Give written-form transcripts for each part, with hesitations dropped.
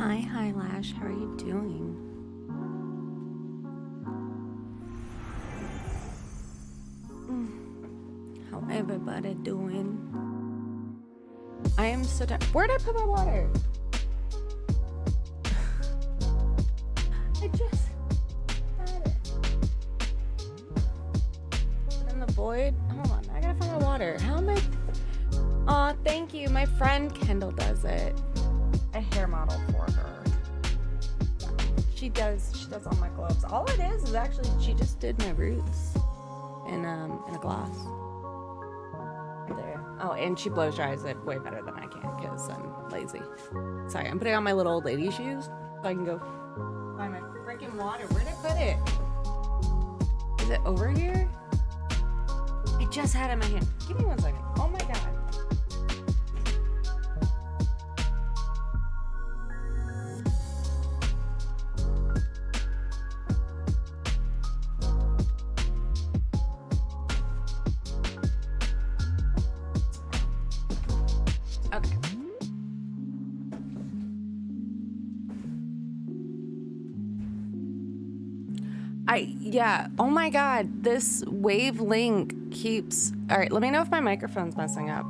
Hi, Lash. How are you doing? How everybody doing? I am so tired. Where'd I put my water? I just had it. In the void? Hold on, I gotta find my water. How am I? Aw, thank you. My friend Kendall does it. A hair model for her. She does all my gloves. All it is actually she just did my roots in a glass. There. Oh, and she blow dries it way better than I can because I'm lazy. Sorry, I'm putting on my little old lady shoes so I can go find my freaking water. Where'd I put it? Is it over here? I just had it in my hand. Give me 1 second. Oh my god. Yeah, oh my god, this wavelength keeps... All right, let me know if my microphone's messing up.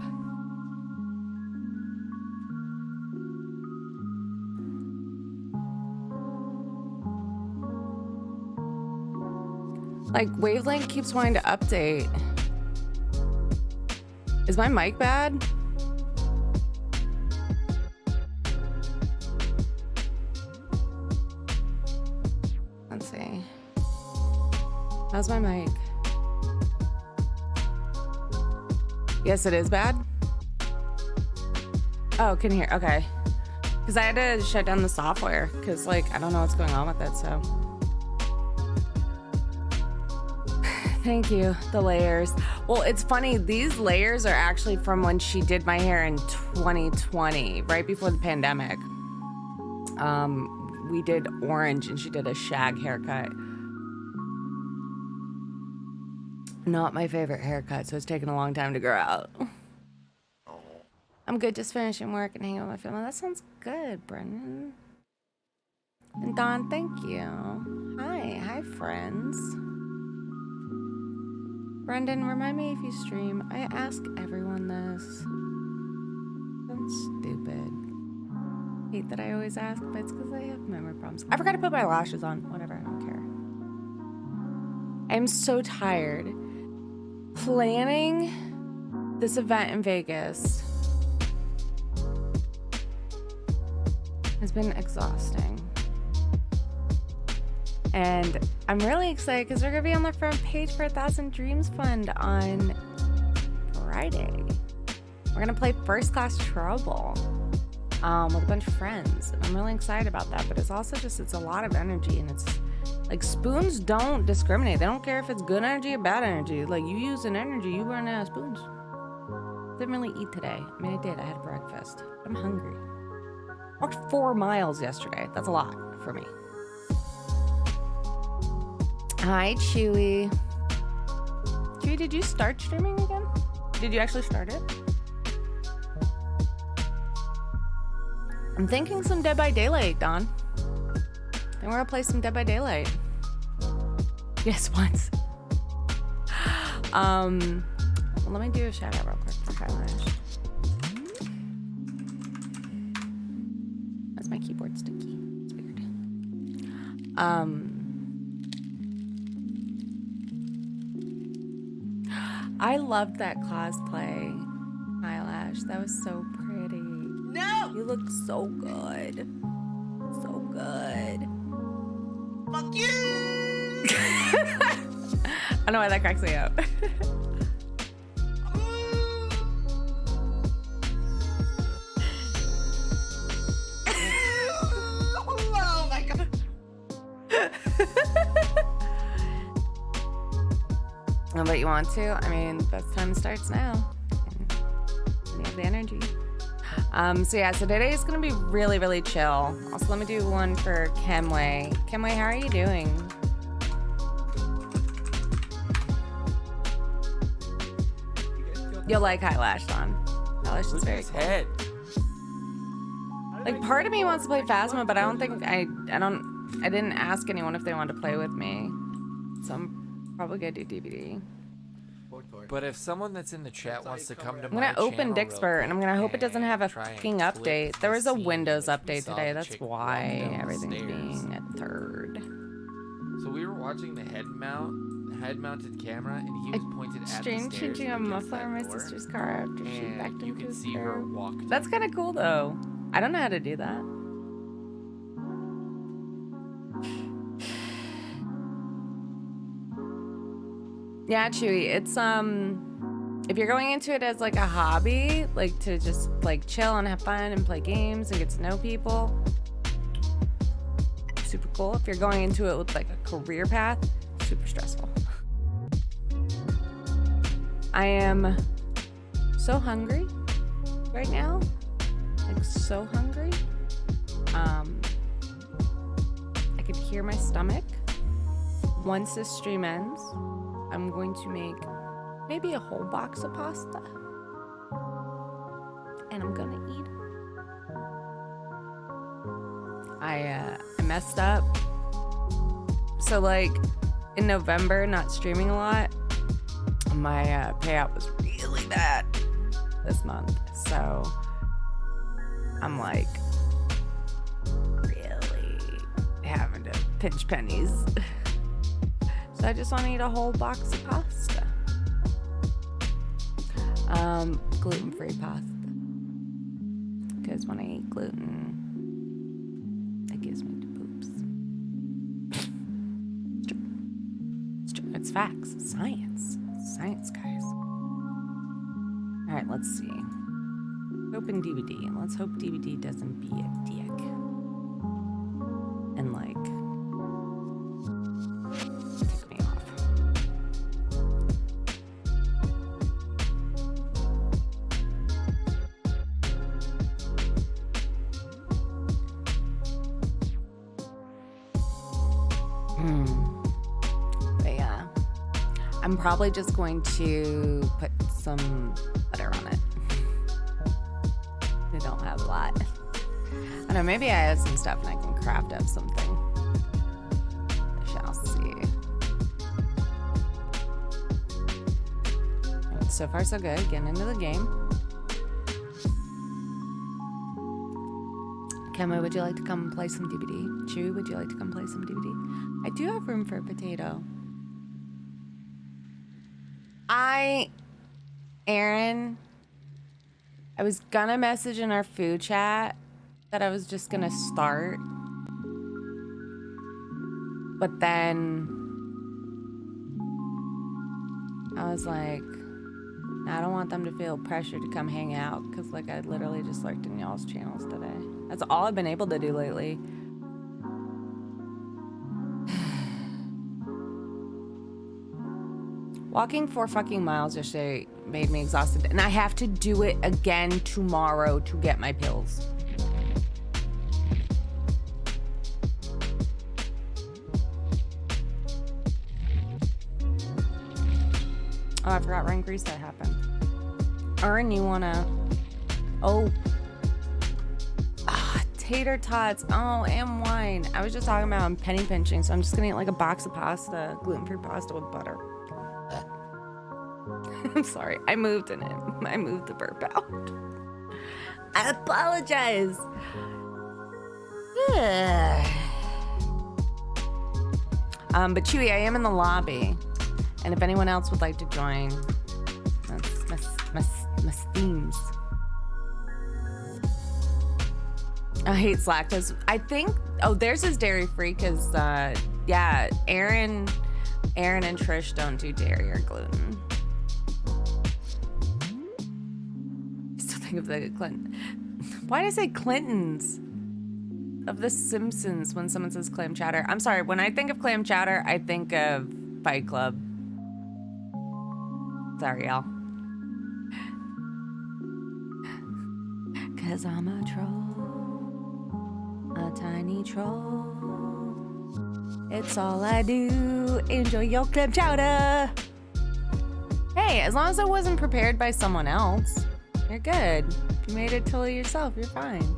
Like, wavelength keeps wanting to update. Is my mic bad? Let's see. How's my mic? Yes, it is bad. Oh, can you hear? Okay. Because I had to shut down the software because, like, I don't know what's going on with it, so. Thank you. The layers. Well, it's funny. These layers are actually from when she did my hair in 2020, right before the pandemic. We did orange and she did a shag haircut. Not my favorite haircut, so it's taken a long time to grow out. I'm good, just finishing work and hanging out with my family. That sounds good, Brendan. And Dawn, thank you. Hi, friends. Brendan, remind me if you stream. I ask everyone this. Sounds stupid. Hate that I always ask, but it's because I have memory problems. I forgot to put my lashes on. Whatever, I don't care. I'm so tired. Planning this event in Vegas has been exhausting. And I'm really excited because we're gonna be on the front page for 1,000 Dreams Fund on Friday. We're gonna play First Class Trouble with a bunch of friends. I'm really excited about that, but it's also just, it's a lot of energy, and it's like, spoons don't discriminate. They don't care if it's good energy or bad energy. Like, you use an energy, you run out of spoons. Didn't really eat today. I mean, I did. I had breakfast. I'm hungry. Walked 4 miles yesterday. That's a lot for me. Hi, Chewy. Chewy, did you start streaming again? Did you actually start it? I'm thinking some Dead by Daylight, Dawn. Then we're gonna play some Dead by Daylight. Yes, once. Well, let me do a shout out real quick for Highlight. That's my keyboard sticky. It's weird. I loved that cosplay, Eyelash. That was so pretty. No! You look so good. So good. Fuck you! I know why that cracks me up. Oh my god. Oh, but you want to? I mean, best time starts now. And you have the energy. So yeah, so today is gonna be really, really chill. Also, let me do one for Kemway. Kemway, how are you doing? You'll like Eyelash on. Eyelash is very cool. Like, part of me wants to play Phasma, but I don't think I didn't ask anyone if they wanted to play with me. So I'm probably gonna do DVD. But if someone that's in the chat wants to come to I'm gonna open Dixper, and I'm gonna hope it doesn't have a fucking update. There was a Windows update today. That's why everything's being a third. So we were watching the head-mounted camera, and he was pointed at the Strange stairs changing a against muffler in my that door, sister's car after she backed you into could his see car. her walk. That's kind of cool, though. I don't know how to do that. Yeah, Chewy, it's if you're going into it as like a hobby, like to just like chill and have fun and play games and get to know people, super cool. If you're going into it with like a career path, super stressful. I am so hungry right now, like so hungry. I could hear my stomach. Once this stream ends, I'm going to make maybe a whole box of pasta, and I'm gonna eat it. I messed up. So like in November, not streaming a lot, my payout was really bad this month. So I'm like really having to pinch pennies. So I just want to eat a whole box of pasta. Gluten-free pasta. Because when I eat gluten, it gives me the poops. It's true. It's true. It's facts. It's science. It's science, guys. Alright, let's see. Open DVD. Let's hope DVD doesn't be a dick. And like tick me off. But yeah, I'm probably just going to put some butter on it. I don't have a lot. I don't know, maybe I have some stuff and I can craft up something. I shall see. Right, so far so good, getting into the game. Kemma, would you like to come play some DVD? Chewy, would you like to come play some DVD? I do have room for a potato. Aaron, I was gonna message in our food chat that I was just gonna start. But then I was like, I don't want them to feel pressure to come hang out, because like I literally just lurked in y'all's channels today. That's all I've been able to do lately. Walking 4 fucking miles yesterday made me exhausted, and I have to do it again tomorrow to get my pills. Oh, I forgot Rank Reset happened. Earn, you wanna... Oh. Ah, tater tots. Oh, and wine. I was just talking about I'm penny pinching, so I'm just gonna eat like a box of pasta, gluten-free pasta with butter. I'm sorry. I moved in it. I moved the burp out. I apologize. But Chewy, I am in the lobby. And if anyone else would like to join, that's my themes. I hate lactose. I think, oh, theirs is dairy-free because, yeah, Aaron and Trish don't do dairy or gluten. I still think of the Clinton. Why did I say Clintons? Of the Simpsons when someone says clam chowder. I'm sorry, when I think of clam chowder, I think of Fight Club. Sorry, y'all. Cause I'm a troll, a tiny troll. It's all I do. Enjoy your clam chowder. Hey, as long as it wasn't prepared by someone else, you're good. If you made it totally yourself, you're fine.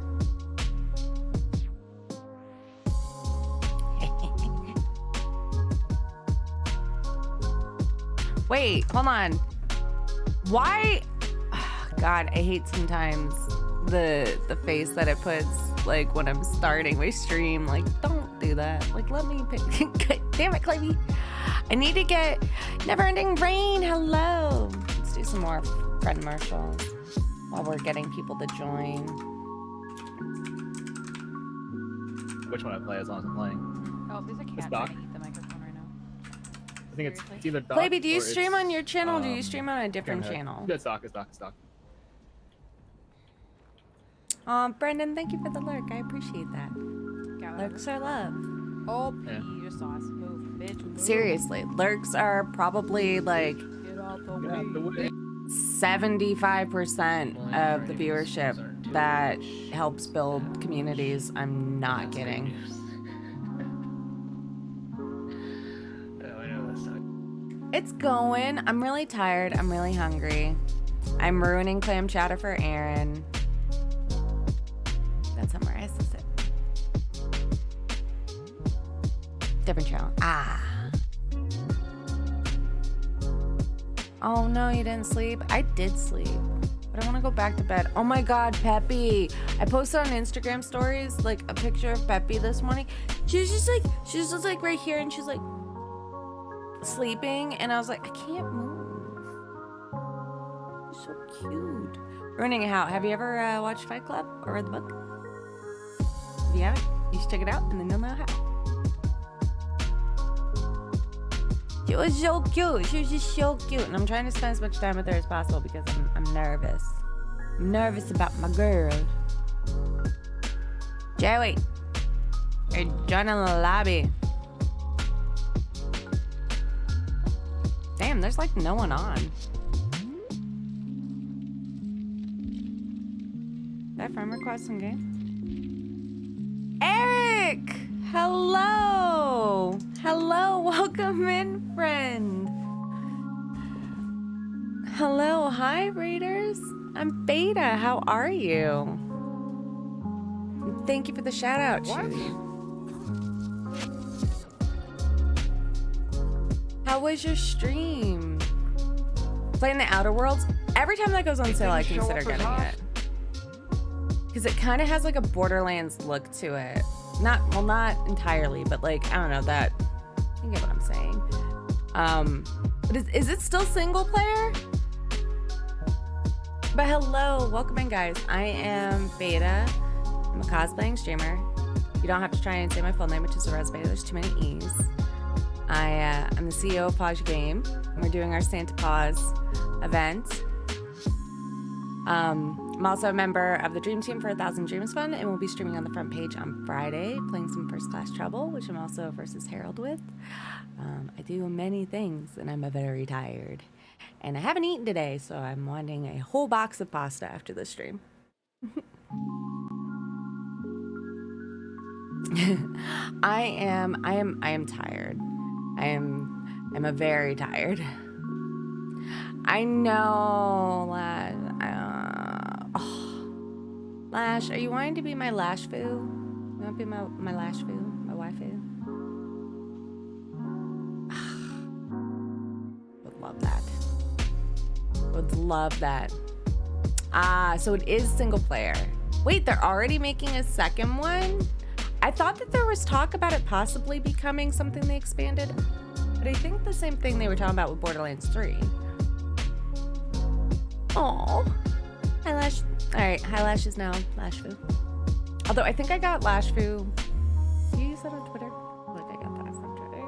Wait, hold on. Why? God, I hate sometimes the face that it puts like when I'm starting my stream. Like, don't do that. Like, let me pick. Damn it, Clavey. I need to get Never Ending Rain. Hello. Let's do some more friend marshals while we're getting people to join. Which one I play as long as I'm playing? Oh, there's a cat trying to eat the microphone right now. I think it's either Doc Clavey, do you or stream on your channel or do you stream on a different Hammerhead. channel? Yeah, it's Doc, it's Doc, it's Doc. Brendan, thank you for the lurk. I appreciate that. Lurks are love. Oh, you just saw us. Move, bitch. Move. Seriously, lurks are probably like Get out the Get out the way. 75% of the viewership that helps build communities. I'm not kidding. Oh, I know that's not. It's going. I'm really tired. I'm really hungry. I'm ruining clam chowder for Aaron. That's somewhere I sit. Different channel. Ah. Oh no, you didn't sleep? I did sleep. But I want to go back to bed. Oh my god, Peppy. I posted on Instagram stories like a picture of Peppy this morning. She was just like right here and she's like sleeping and I was like, I can't move. She's so cute. Ruining it how? Have you ever watched Fight Club or read the book? If you haven't, you should check it out and then you'll know how. She was so cute. She was just so cute. And I'm trying to spend as much time with her as possible because I'm nervous. I'm nervous about my girl. Joey, you're joining the lobby. Damn, there's like no one on. That friend request some game? Eric! Hello! Hello, welcome in, friend. Hello, hi, Raiders. I'm Beta, how are you? Thank you for the shout out, Chewy. How was your stream? Playing the Outer Worlds? Every time that goes on sale, I consider getting it. Because it kind of has like a Borderlands look to it. Not entirely, but like, I don't know, that, you get what I'm saying. But is it still single player? But hello, welcome in guys. I am Beta. I'm a cosplaying streamer. You don't have to try and say my full name, which is Arez Beta. There's too many E's. I'm the CEO of Pause Game. And we're doing our Santa Pause event. I'm also a member of the Dream Team for 1,000 Dreams Fund, and we'll be streaming on the front page on Friday, playing some First Class Trouble, which I'm also versus Harold with. I do many things, and I'm very tired. And I haven't eaten today, so I'm wanting a whole box of pasta after the stream. I am tired. I'm a very tired. I know, Lash, are you wanting to be my Lash Foo? You want to be my Lash Foo? My waifu? Would love that. Would love that. So it is single player. Wait, they're already making a second one? I thought that there was talk about it possibly becoming something they expanded, but I think the same thing they were talking about with Borderlands 3. Oh, hi Lash. All right, hi Lash is now Lashfoo. Although I think I got Lashfoo. Do you use that on Twitter? I think I got that from Twitter.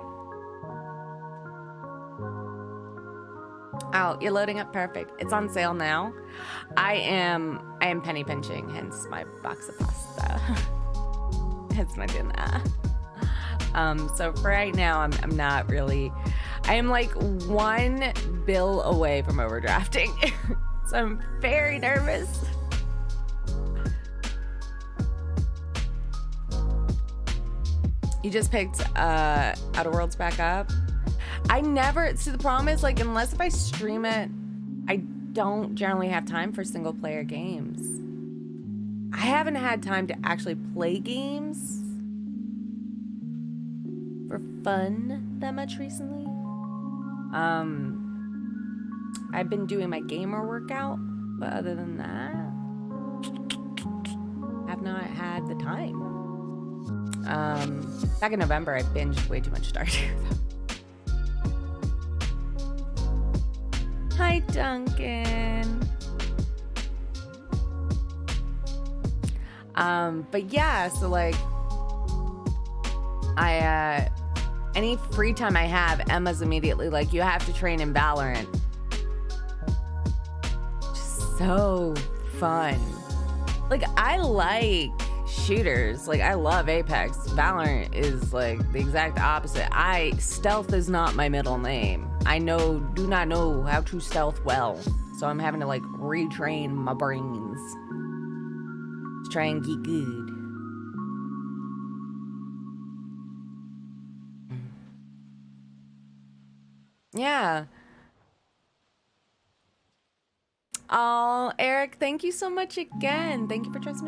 Oh, you're loading up perfect. It's on sale now. I am penny pinching, hence my box of pasta. Hence my dinner. So for right now, I'm not really. I am like one bill away from overdrafting. So I'm very nervous. You just picked Outer Worlds back up. I never see the problem is like unless if I stream it, I don't generally have time for single player games. I haven't had time to actually play games for fun that much recently. I've been doing my gamer workout, but other than that, have not had the time. Back in November, I binged way too much Stardew. Hi, Duncan. But yeah, so like, any free time I have, Emma's immediately like, you have to train in Valorant. Just so fun. Like, I like shooters. Like, I love Apex. Valorant is like the exact opposite. Stealth is not my middle name. I do not know how to stealth well. So I'm having to like retrain my brains to try and get good. Yeah. Oh, Eric, thank you so much again. Thank you for trusting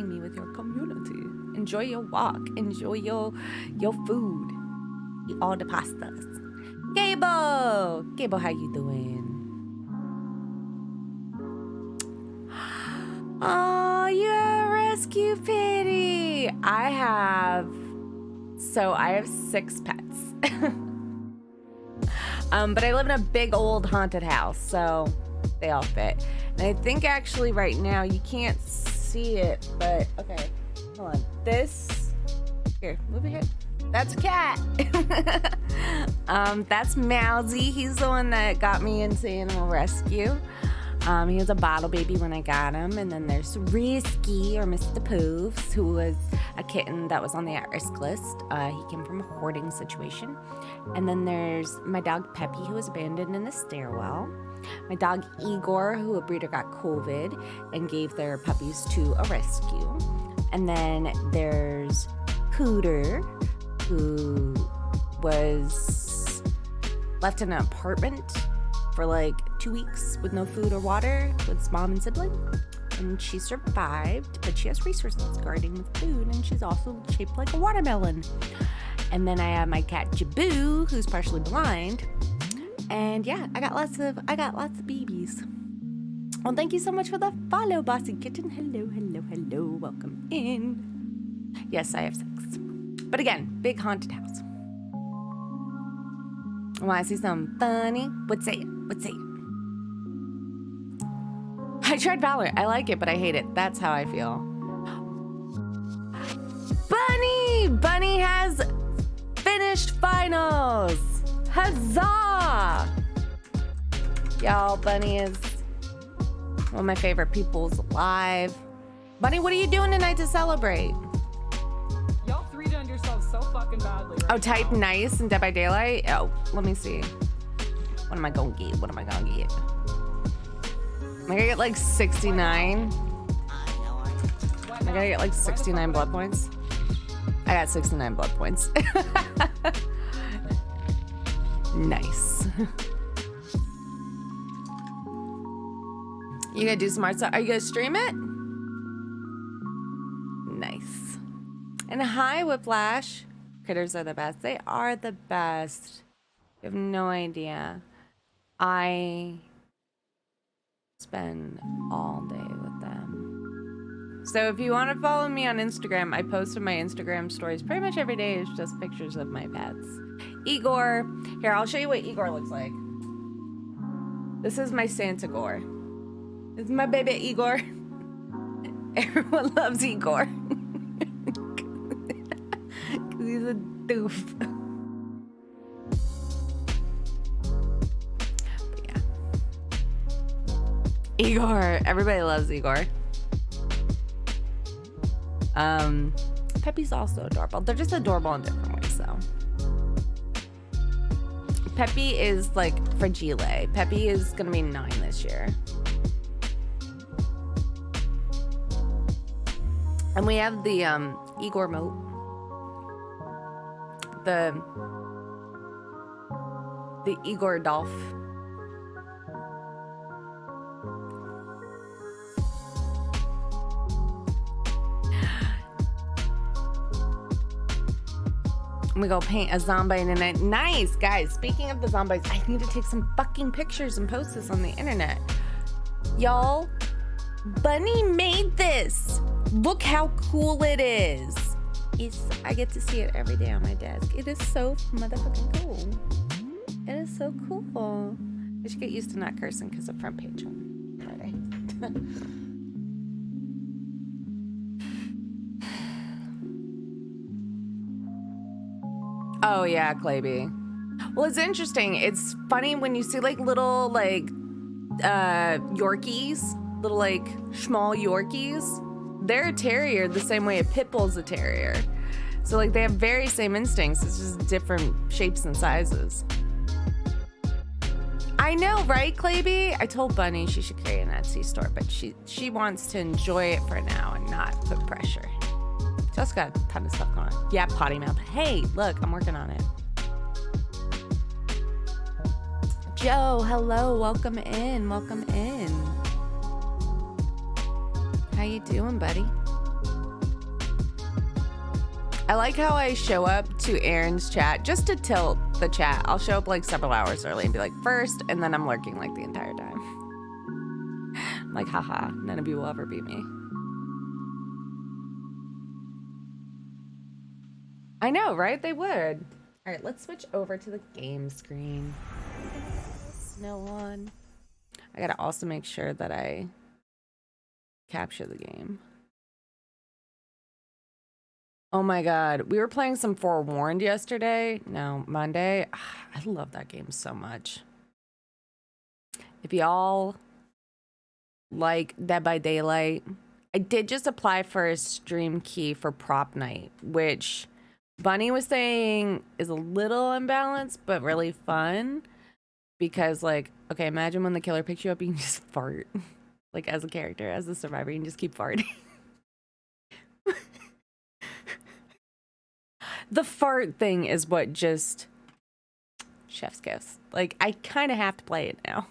me with your community. Enjoy your walk. Enjoy your food. Eat all the pastas. Gable, how you doing? Oh, you're a rescue pity. I have 6 pets. But I live in a big old haunted house, so they all fit. And I think actually right now you can't see it, but okay, hold on. Here, move your head. That's a cat. That's Mousy. He's the one that got me into animal rescue. He was a bottle baby when I got him. And then there's Risky, or Mr. Poofs, who was a kitten that was on the at-risk list. He came from a hoarding situation. And then there's my dog Peppy, who was abandoned in a stairwell. My dog Igor, who a breeder got COVID and gave their puppies to a rescue. And then there's Pooter, who was left in an apartment for like 2 weeks with no food or water with his mom and sibling. And she survived, but she has resources guarding with food, and she's also shaped like a watermelon. And then I have my cat Jaboo, who's partially blind. And yeah, I got lots of babies. Well, thank you so much for the follow, Bossy Kitten. Hello. Welcome in. Yes, I have 6. But again, big haunted house. Want to see something funny? What's it? I tried Valorant. I like it, but I hate it. That's how I feel. Bunny has finished finals. Huzzah! Y'all, Bunny is one of my favorite peoples alive. Bunny, what are you doing tonight to celebrate? Y'all 3 done yourselves so fucking badly. Right Oh, Type Nice and Dead by Daylight? Oh, let me see. What am I gonna get? Am I gonna get like 69? Am I gonna get like 69 blood points? I got 69 blood points. Nice. You gonna do smart stuff? Are you gonna stream it? Nice. And hi, Whiplash. Critters are the best. They are the best. You have no idea. I spend all day with them. So if you want to follow me on Instagram, I post on my Instagram stories pretty much every day. It's just pictures of my pets. Igor. Here, I'll show you what Igor looks like. This is my Santa Gore. This is my baby Igor. Everyone loves Igor. Because he's a doof. But yeah. Igor. Everybody loves Igor. Peppy's also adorable. They're just adorable in different ways, though. Peppy is like fragile. Peppy is gonna be 9 this year. And we have the Igor moat. The Igor Dolph. We go paint a zombie tonight. Nice, guys. Speaking of the zombies, I need to take some fucking pictures and post this on the internet. Y'all, Bunny made this. Look how cool it is. I get to see it every day on my desk. It is so motherfucking cool. It is so cool. I should get used to not cursing because of front page on Friday. Oh yeah, Clayby. Well, it's interesting. It's funny when you see like little like Yorkies, little like small Yorkies. They're a terrier the same way a pit bull's a terrier. So like they have very same instincts. It's just different shapes and sizes. I know, right, Clayby? I told Bunny she should create an Etsy store, but she wants to enjoy it for now and not put pressure. Just got a ton of stuff going on. Yeah, potty mouth. Hey, look, I'm working on it. Joe, hello, welcome in, welcome in. How you doing, buddy? I like how I show up to Aaron's chat just to tilt the chat. I'll show up like several hours early and be like first, and then I'm lurking like the entire time. I'm like, haha, none of you will ever beat me. I know, right? They would. All right, let's switch over to the game screen. Snow on. I gotta also make sure that I capture the game. Oh my god, we were playing some Forewarned yesterday. No, Monday. I love that game so much. If y'all like Dead by Daylight, I did just apply for a stream key for prop night, which Bunny was saying is a little imbalanced, but really fun. Because like, okay, imagine when the killer picks you up, you can just fart. Like as a character, as a survivor, you can just keep farting. The fart thing is what just chef's kiss. Like, I kind of have to play it now.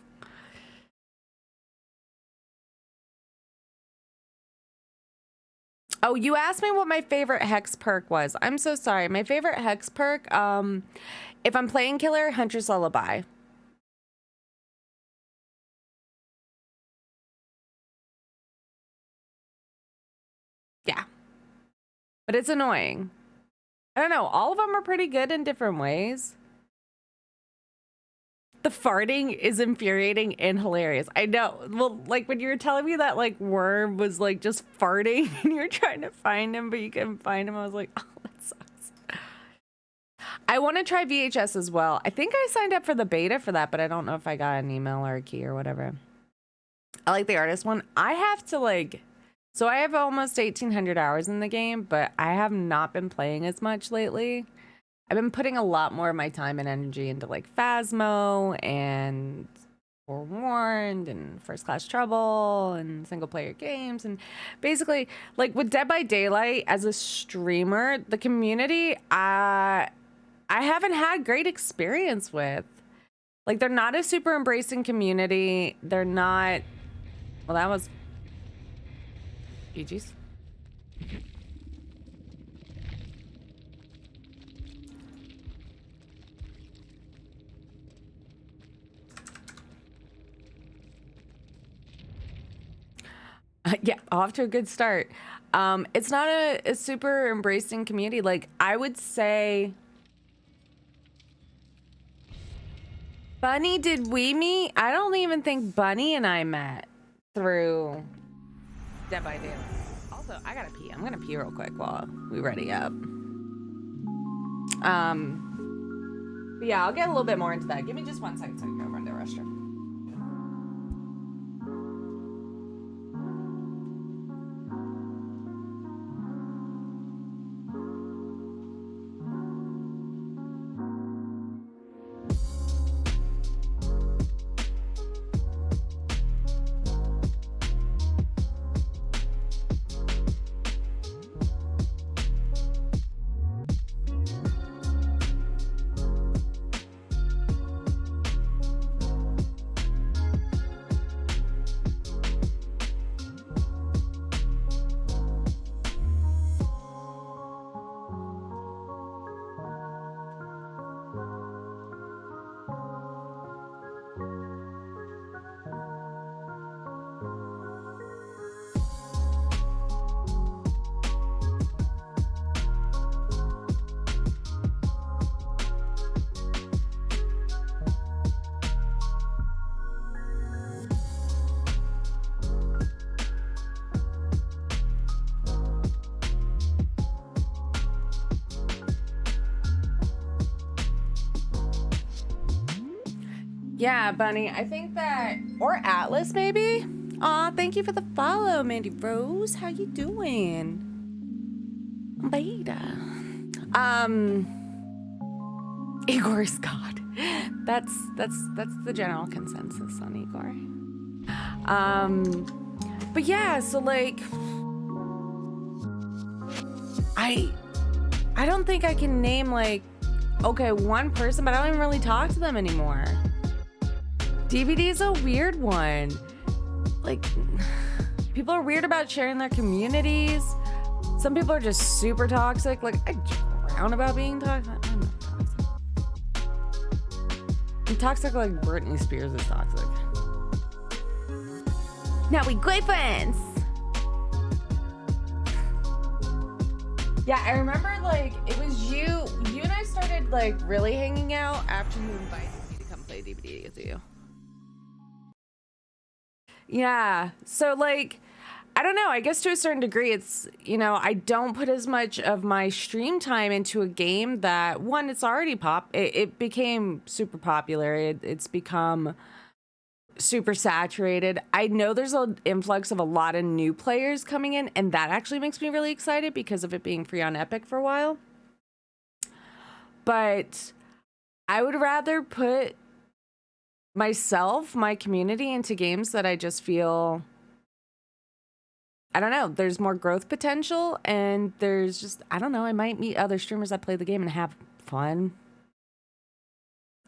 Oh, you asked me what my favorite hex perk was. I'm so sorry. My favorite hex perk, if I'm playing killer, Hunter's Lullaby. Yeah. But it's annoying. I don't know. All of them are pretty good in different ways. The farting is infuriating and hilarious. I know. Well, like when you were telling me that like worm was like just farting and you were trying to find him, but you couldn't find him. I was like, oh, that sucks. I want to try VHS as well. I think I signed up for the beta for that, but I don't know if I got an email or a key or whatever. I like the artist one. I have to like... So I have almost 1,800 hours in the game, but I have not been playing as much lately. I've been putting a lot more of my time and energy into like Phasmo and Forewarned and First Class Trouble and single player games. And basically like with Dead by Daylight as a streamer, the community, I haven't had great experience with. Like they're not a super embracing community. They're not, well, that was GG's. Yeah, off to a good start. It's not a super embracing community. Like I would say, Bunny, did we meet? I don't even think Bunny and I met through Dead by Daylight. Also, I gotta pee. I'm gonna pee real quick while we ready up. But yeah, I'll get a little bit more into that. Give me just 1 second so I can go run to the restroom. Yeah, Bunny, I think that, or Atlas maybe? Aw, thank you for the follow, Mandy Rose. How you doing? Beta. Igor's God. That's the general consensus on Igor. But yeah, so like, I don't think I can name like, okay, one person, but I don't even really talk to them anymore. DVD is a weird one. Like, people are weird about sharing their communities. Some people are just super toxic. Like, I joke around about being toxic. I'm not toxic. I'm toxic like Britney Spears is toxic. Now we good friends. Yeah, I remember like it was you and I started like really hanging out after you invited me to come play DVD with you. Yeah, so like, I don't know, I guess to a certain degree it's, you know, I don't put as much of my stream time into a game that, one, it's already it became super popular. It's become super saturated. I know there's an influx of a lot of new players coming in, and that actually makes me really excited because of it being free on Epic for a while. But I would rather put myself, my community, into games that I just feel, I don't know, there's more growth potential, and there's just, I don't know, I might meet other streamers that play the game and have fun.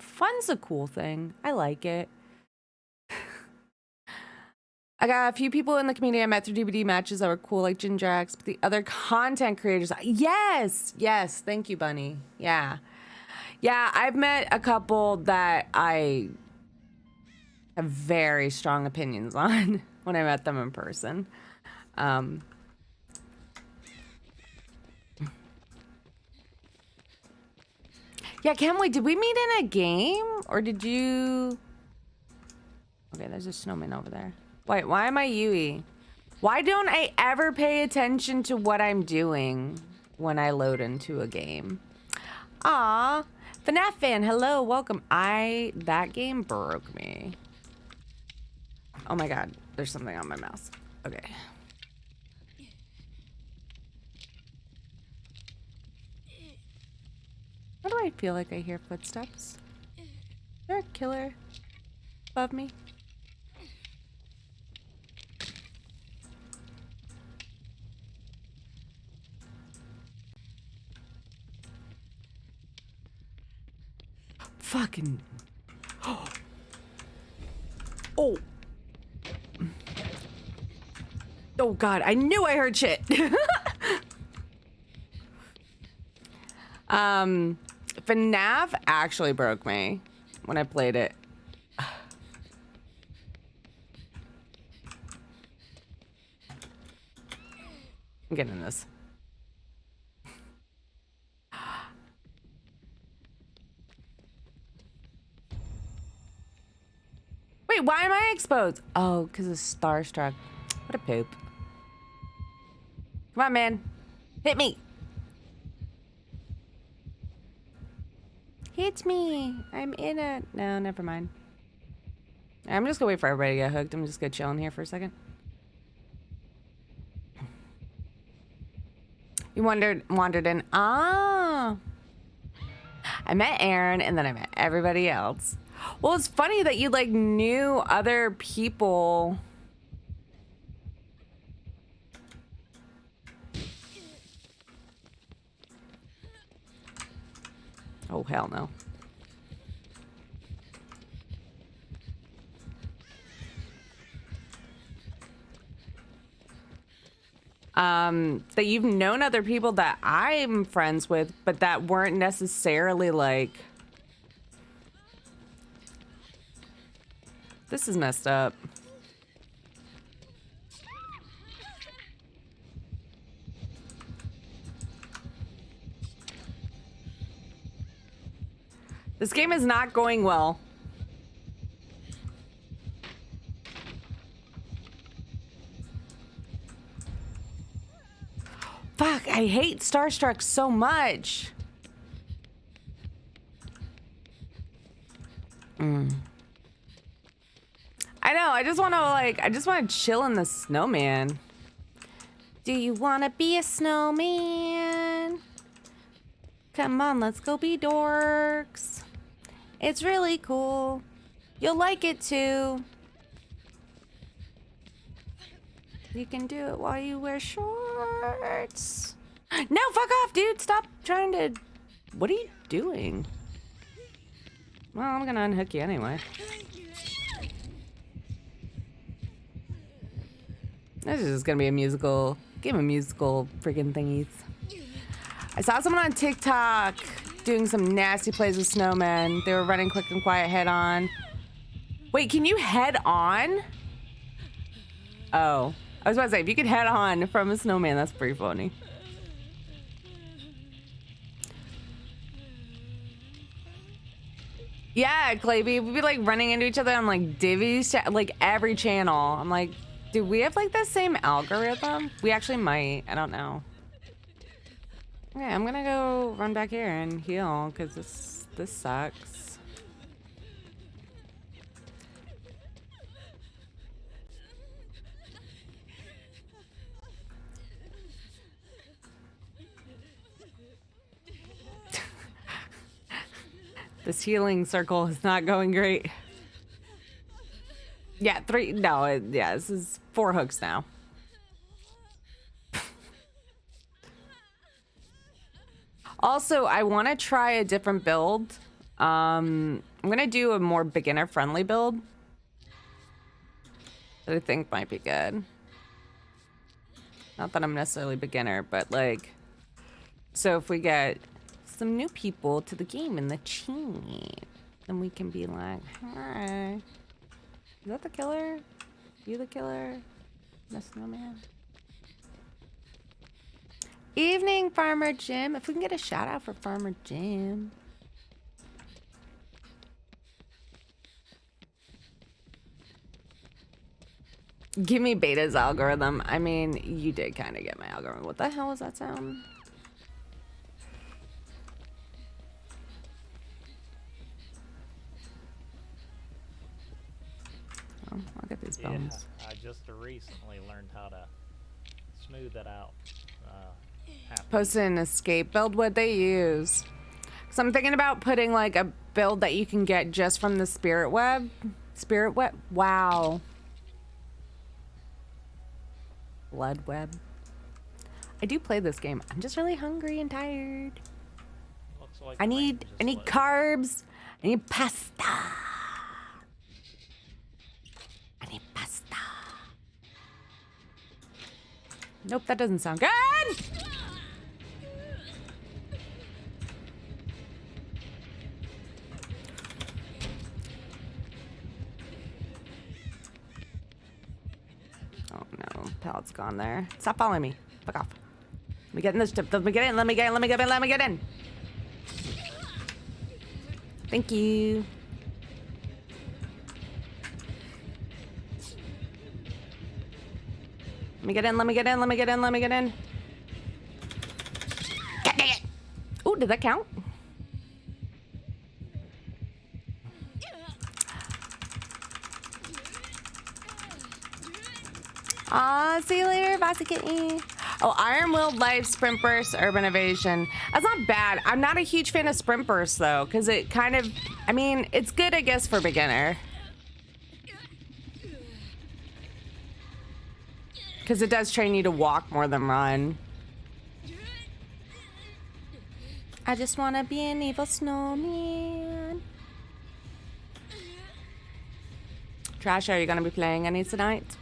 Fun's a cool thing. I like it. I got a few people in the community I met through DVD matches that were cool, like Gindrax, but the other content creators, yes, thank you, Bunny. Yeah, I've met a couple that I have very strong opinions on when I met them in person. Yeah, Camly, did we meet in a game or did you? Okay, there's a snowman over there. Wait, why am I Yui? Why don't I ever pay attention to what I'm doing when I load into a game? Aw, FNAF fan, hello, welcome. That game broke me. Oh my god, there's something on my mouse. Okay. Why do I feel like I hear footsteps? Is there a killer above me? Fucking. Oh. Oh god, I knew I heard shit. FNAF actually broke me when I played it. I'm getting this. Wait, why am I exposed? Oh, because of Starstruck. What a poop. Come on, man. Hit me. Hit me. I'm in it. No, never mind. I'm just gonna wait for everybody to get hooked. I'm just gonna chill in here for a second. You wandered in. Ah. I met Aaron and then I met everybody else. Well, it's funny that you like knew other people. Oh, hell no. That you've known other people that I'm friends with, but that weren't necessarily like... This is messed up. This game is not going well. Fuck, I hate Starstruck so much. I just want to chill in the snowman. Do you want to be a snowman? Come on, let's go be dorks. It's really cool. You'll like it too. You can do it while you wear shorts. No, fuck off, dude. Stop trying to... What are you doing? Well, I'm gonna unhook you anyway. This is just gonna be a musical... Game of musical freaking thingies. I saw someone on TikTok doing some nasty plays with snowmen. They were running quick and quiet head on. Wait, can you head on? Oh. I was about to say, if you could head on from a snowman, that's pretty funny. Yeah, Clayby, we'd be like running into each other on like Divvy's, like every channel. I'm like, do we have like the same algorithm? We actually might. I don't know. Okay, I'm gonna go run back here and heal because this sucks. This healing circle is not going great. Yeah, this is 4 hooks now. Also, I want to try a different build. I'm gonna do a more beginner-friendly build that I think might be good. Not that I'm necessarily beginner, but like, so if we get some new people to the game in the chat, then we can be like, hi. Is that the killer? You the killer? The snowman? Evening, Farmer Jim. If we can get a shout out for Farmer Jim. Give me Beta's algorithm. I mean, you did kind of get my algorithm. What the hell was that sound? Oh, I'll get these bones. Yeah, I just recently learned how to smooth it out. Posted an escape build. What they use? So I'm thinking about putting like a build that you can get just from the spirit web. Spirit web. Wow. Blood web. I do play this game. I'm just really hungry and tired. Looks like I need carbs. I need pasta. I need pasta. Nope, that doesn't sound good. Oh no, pallet's gone there. Stop following me. Fuck off. Let me get in this. Let me get in. Let me get in. Let me get in. Let me get in. Thank you. Let me get in. Let me get in. Let me get in. Let me get in. God dang it. Ooh, did that count? Aw, see you later, Bossy Kitty. Oh, Iron Will Life, Sprint Burst, Urban Evasion. That's not bad. I'm not a huge fan of Sprint Burst, though, because it kind of... I mean, it's good, I guess, for beginner. Because it does train you to walk more than run. I just want to be an evil snowman. Trash, are you going to be playing any tonight?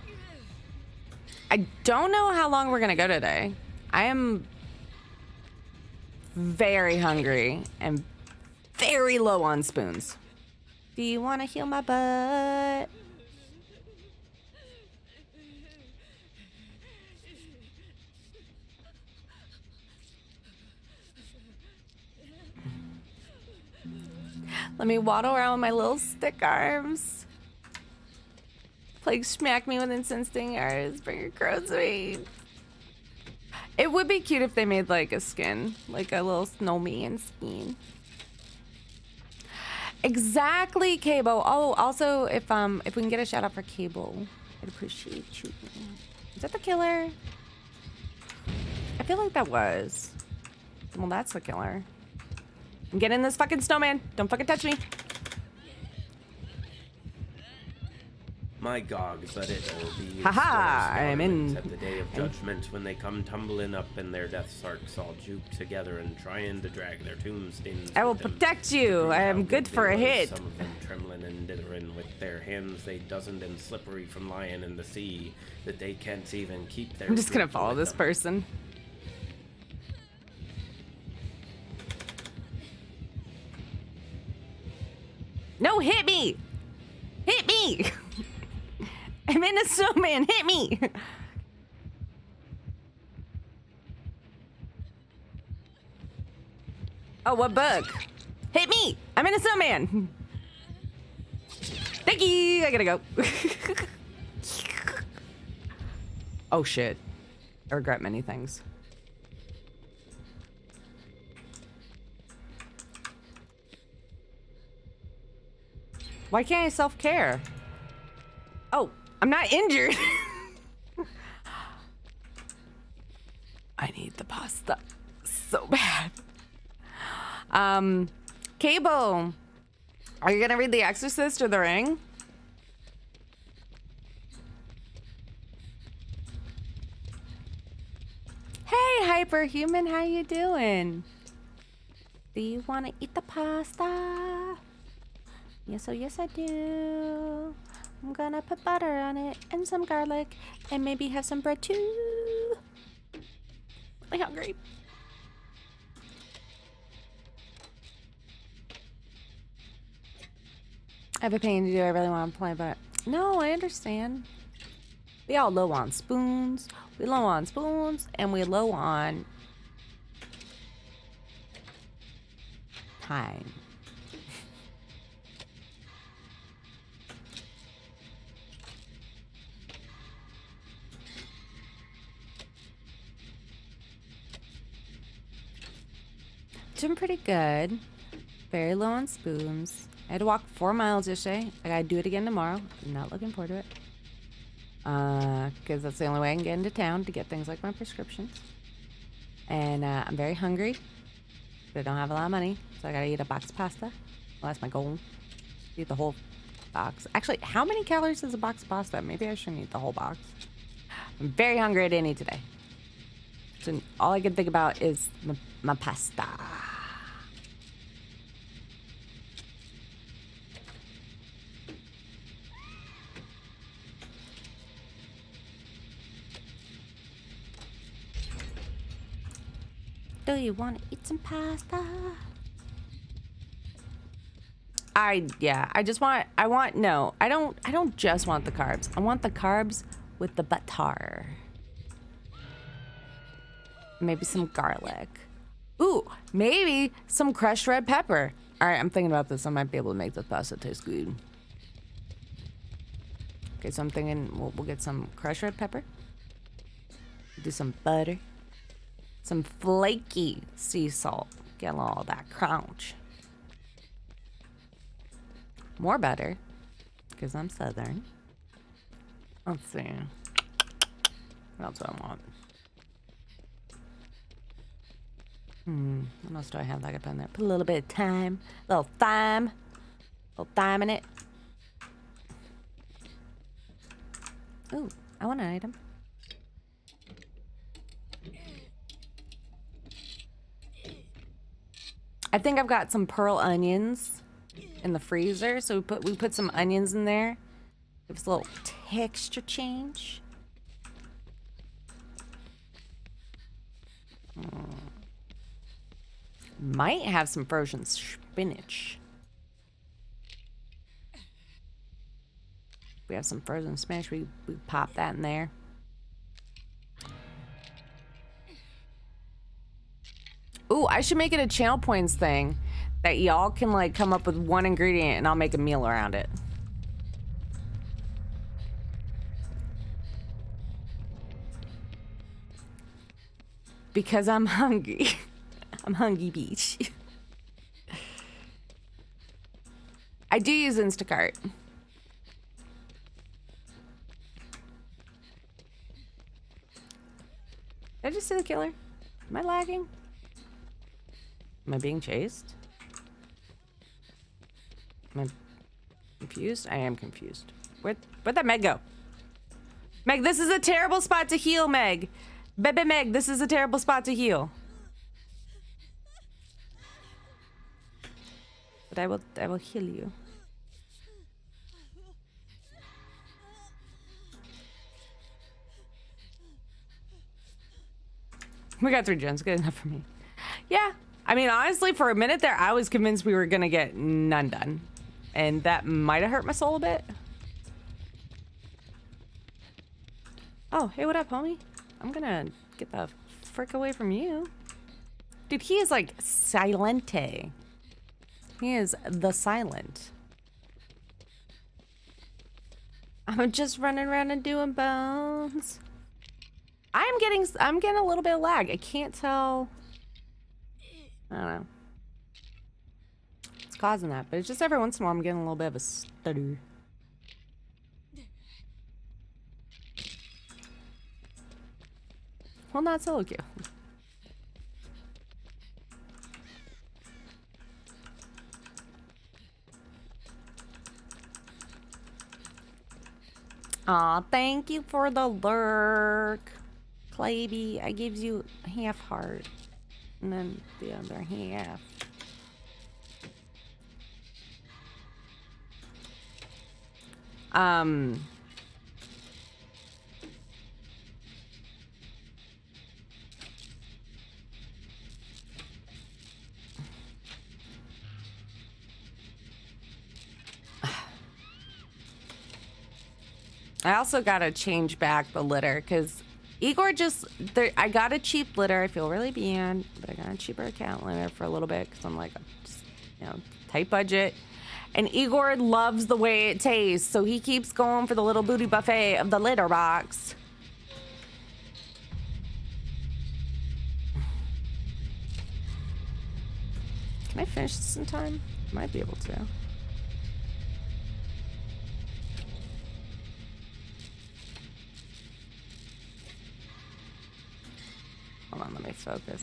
I don't know how long we're gonna go today. I am very hungry and very low on spoons. Do you want to heal my butt? Let me waddle around with my little stick arms. Like, smack me with incense stingers, bring your crow's meat. It would be cute if they made like a skin, like a little snowman skin. Exactly, Cable. Oh, also, if we can get a shout out for Cable, I'd appreciate you. Is that the killer? I feel like that was. Well, that's the killer. I'm getting this fucking snowman. Don't fucking touch me. My gogs, let it all be. Haha, I am in. At the day of judgment, when they come tumbling up in their death sarks, all juked together and trying to drag their tombstones. I will with them. protect you. I am good for a hit. Some of them trembling and dithering with their hands they dozened and slippery from lying in the sea, that they can't even keep their. I'm just gonna grip follow with this them. person. No, hit me! Hit me! I'm in a snowman, hit me! Oh, what bug? Hit me! I'm in a snowman! Thank you! I gotta go. Oh shit. I regret many things. Why can't I self-care? Oh, I'm not injured. I need the pasta so bad. Cable, are you gonna read The Exorcist or The Ring? Hey, Hyperhuman, how you doing? Do you wanna eat the pasta? Yes, oh yes I do. I'm gonna put butter on it and some garlic and maybe have some bread too. Really hungry. I have a pain to do. I really want to play, but no, I understand. We all low on spoons. We low on spoons and we low on time. Doing pretty good. Very low on spoons. I had to walk 4 miles yesterday. I gotta do it again tomorrow. I'm not looking forward to it. Because that's the only way I can get into town to get things like my prescriptions. And I'm very hungry. But I don't have a lot of money. So I gotta eat a box of pasta. Well, that's my goal. Eat the whole box. Actually, how many calories is a box of pasta? Maybe I shouldn't eat the whole box. I'm very hungry. I didn't eat today. So all I can think about is my pasta. Do you want to eat some pasta? I don't just want the carbs. I want the carbs with the butter. Maybe some garlic. Ooh, maybe some crushed red pepper. All right, I'm thinking about this. I might be able to make this pasta taste good. Okay, so I'm thinking we'll get some crushed red pepper. Do some butter. Some flaky sea salt. Get all that crunch. More butter, because I'm southern. Let's see. What else do I want? What else do I have that I can put in there? Put a little bit of thyme. A little thyme in it. Ooh, I want an item. I think I've got some pearl onions in the freezer, so we put some onions in there. Gives a little texture change. Might have some frozen spinach. We have some frozen spinach. We pop that in there. Ooh, I should make it a channel points thing that y'all can like come up with one ingredient and I'll make a meal around it. Because I'm hungry. I'm hungry beach. I do use Instacart. Did I just see the killer? Am I lagging? Am I being chased? Am I confused? I am confused. Where'd that Meg go? Meg, this is a terrible spot to heal, Meg. Baby Meg, this is a terrible spot to heal. But I will heal you. We got 3 gens, good enough for me. Yeah, I mean, honestly, for a minute there, I was convinced we were gonna get none done. And that might have hurt my soul a bit. Oh, hey, what up, homie? I'm gonna get the frick away from you. Dude, he is like silente. He is the silent. I'm just running around and doing bones. I'm getting a little bit of lag. I can't tell. I don't know. It's causing that, but it's just every once in a while I'm getting a little bit of a stutter. Well, not solo kill. Aw, thank you for the lurk. Clayby, I gives you half heart. And then the other half. I also gotta change back the litter because Igor just, I got a cheap litter. I feel really bad, but I got a cheaper account litter for a little bit because I'm like, just, tight budget. And Igor loves the way it tastes, so he keeps going for the little booty buffet of the litter box. Can I finish this in time? Might be able to. Hold on, let me focus.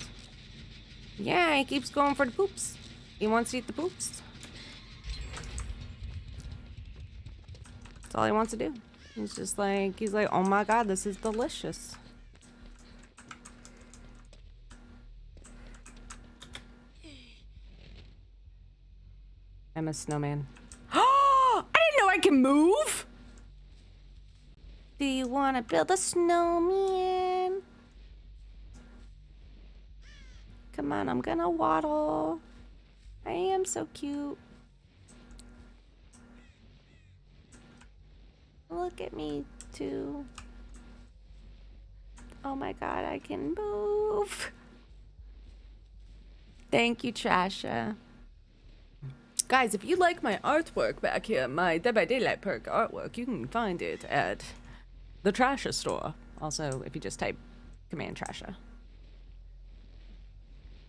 Yeah, he keeps going for the poops. He wants to eat the poops. That's all he wants to do. He's like, oh my god, this is delicious. I'm a snowman. Oh, I didn't know I can move. Do you want to build a snowman? Come on, I'm gonna waddle. I am so cute. Look at me, too. Oh my god, I can move. Thank you, Trasha. Guys, if you like my artwork back here, my Dead by Daylight perk artwork, you can find it at the Trasha store. Also, if you just type command Trasha.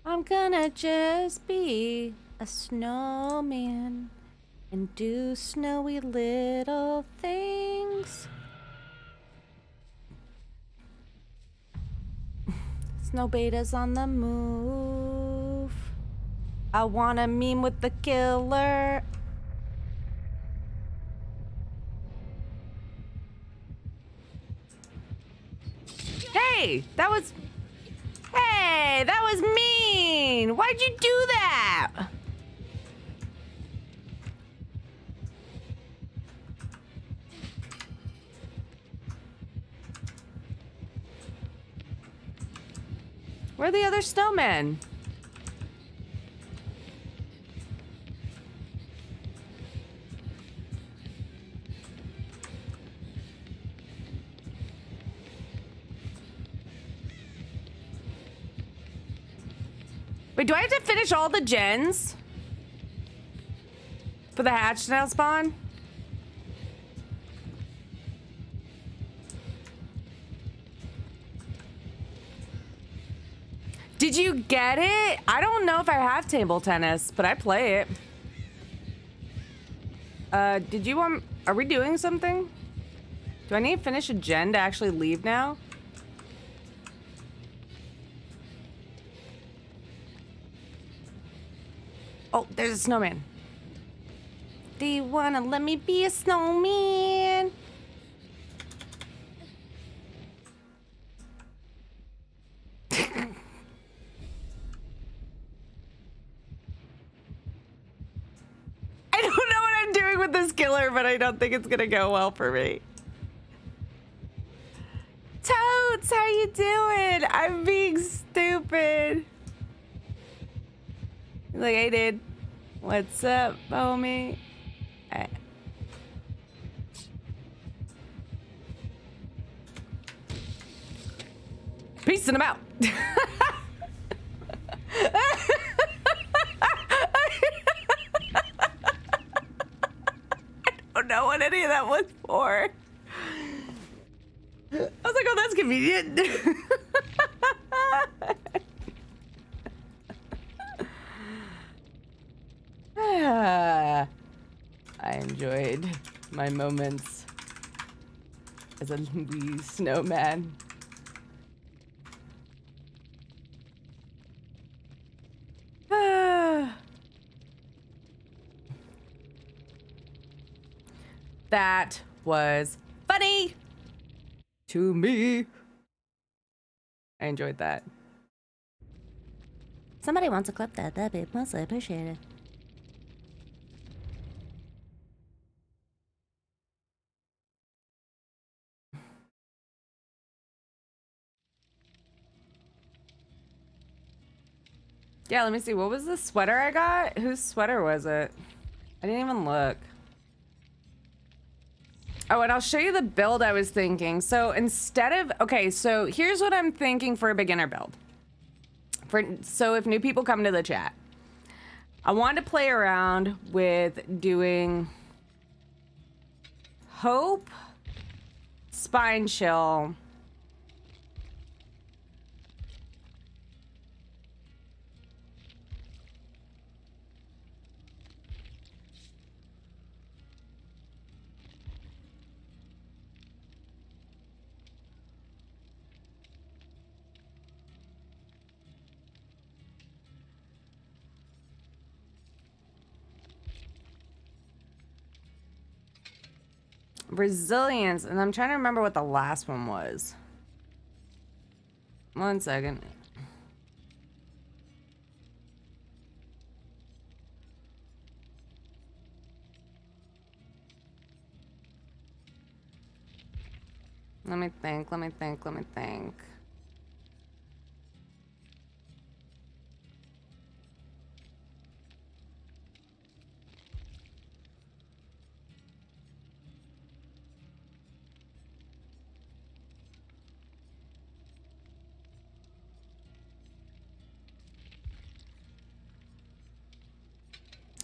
I'm gonna just be a snowman and do snowy little things. Snow beta's on the move. I wanna meme with the killer. Hey, that was... Hey, that was mean! Why'd you do that? Where are the other snowmen? Wait, do I have to finish all the gens? For the hatch to now spawn? Did you get it? I don't know if I have table tennis, but I play it. Did you want... Are we doing something? Do I need to finish a gen to actually leave now? Oh, there's a snowman. Do you wanna let me be a snowman? I don't know what I'm doing with this killer, but I don't think it's gonna go well for me. Totes, how you doing? I'm being stupid. He's like, hey, dude. What's up, homie? Peace and I'm out. I don't know what any of that was for. I was like, oh, that's convenient. I enjoyed my moments as a wee snowman. That was funny to me. I enjoyed that. Somebody wants to clip that. That'd be mostly appreciated. Yeah, let me see. What was the sweater I got? Whose sweater was it? I didn't even look. Oh, and I'll show you the build I was thinking. So instead of... Okay, so here's what I'm thinking for a beginner build. So if new people come to the chat. I want to play around with doing... Hope, Spine Chill, Resilience, and I'm trying to remember what the last one was. 1 second. Let me think.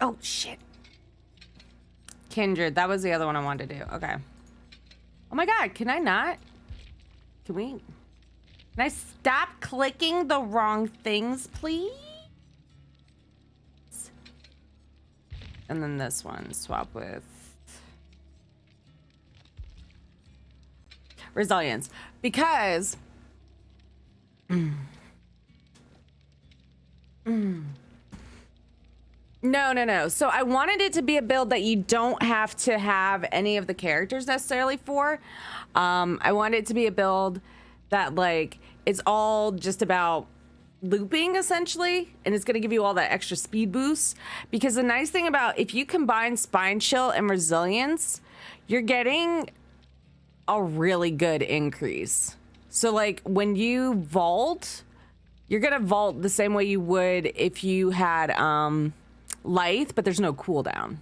Oh, shit. Kindred, that was the other one I wanted to do. Okay. Oh my god, can I not? Can we... Can I stop clicking the wrong things, please? And then this one, swap with... Resilience. Because... No. So I wanted it to be a build that you don't have to have any of the characters necessarily for. I wanted it to be a build that, like, it's all just about looping, essentially, and it's going to give you all that extra speed boost. Because the nice thing about, if you combine Spine Chill and Resilience, you're getting a really good increase. So, like, when you vault, you're going to vault the same way you would if you had, Lithe, but there's no cooldown.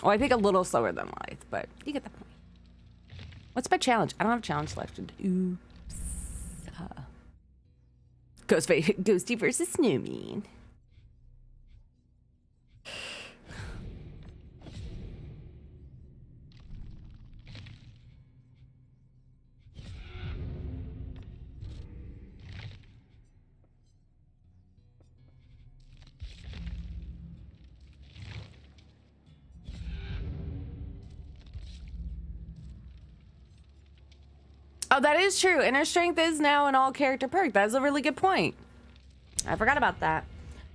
Oh, I think a little slower than Lithe, but you get the point. What's my challenge? I don't have a challenge selected. Oops. Ghosty versus Snowman. Oh, that is true. Inner strength is now an all character perk. That is a really good point. I forgot about that.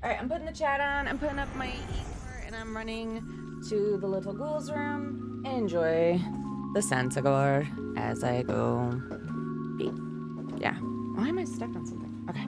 All right, I'm putting the chat on. I'm putting up my e-court and I'm running to the little ghouls room and enjoy the Sensagor as I go. Yeah. Why am I stuck on something? Okay.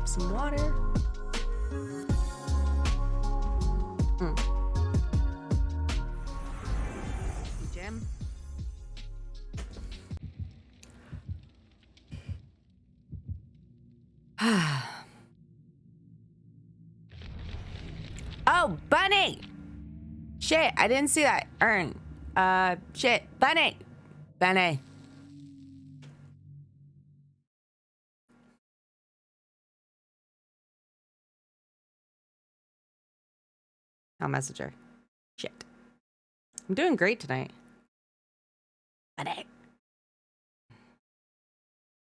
Some water. Jim. Oh, Bunny! Shit, I didn't see that. Earn. Shit. Bunny! Bunny. I'll message her. Shit. I'm doing great tonight. Bunny.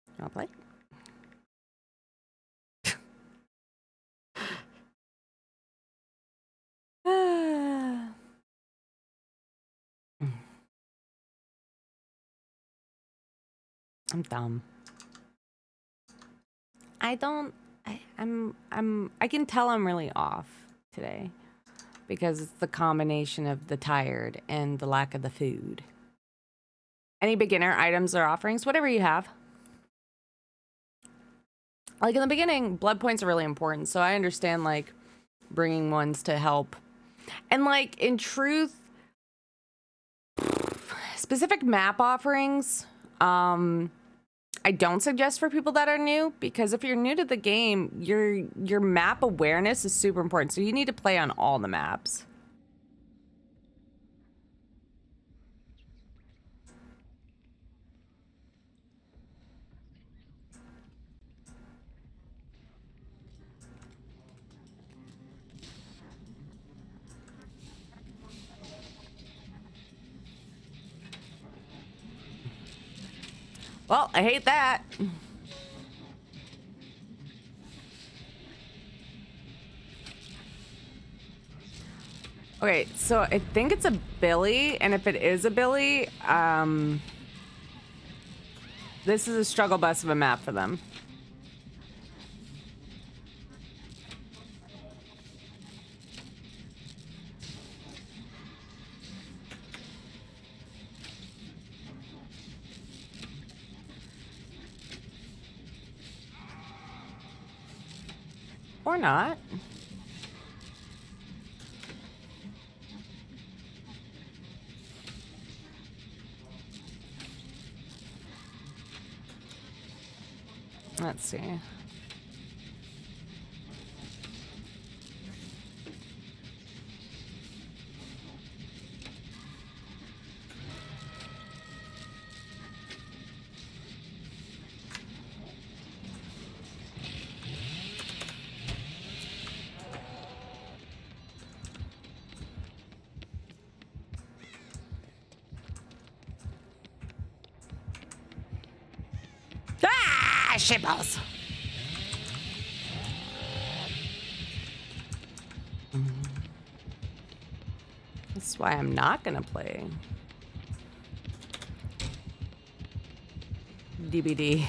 You wanna play? I'm dumb. I can tell I'm really off today because it's the combination of the tired and the lack of the food. Any beginner items or offerings, whatever you have. Like in the beginning, blood points are really important, so I understand like bringing ones to help. And like in truth, specific map offerings, I don't suggest for people that are new, because if you're new to the game, your map awareness is super important. So you need to play on all the maps. Well, I hate that. Okay, so I think it's a Billy, and if it is a Billy, this is a struggle bus of a map for them. Or not. Let's see. Ah, shitballs. That's why I'm not gonna play DBD.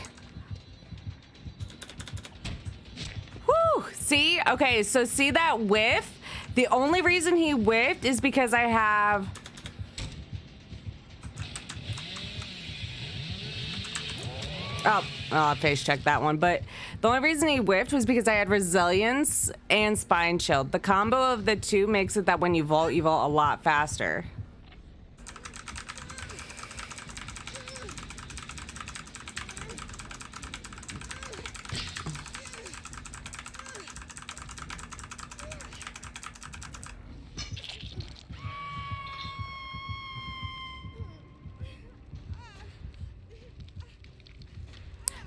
Whew! See? Okay, so see that whiff? The only reason he whiffed is because I have... Oh, I face checked that one, but the only reason he whiffed was because I had resilience and spine shield. The combo of the two makes it that when you vault a lot faster.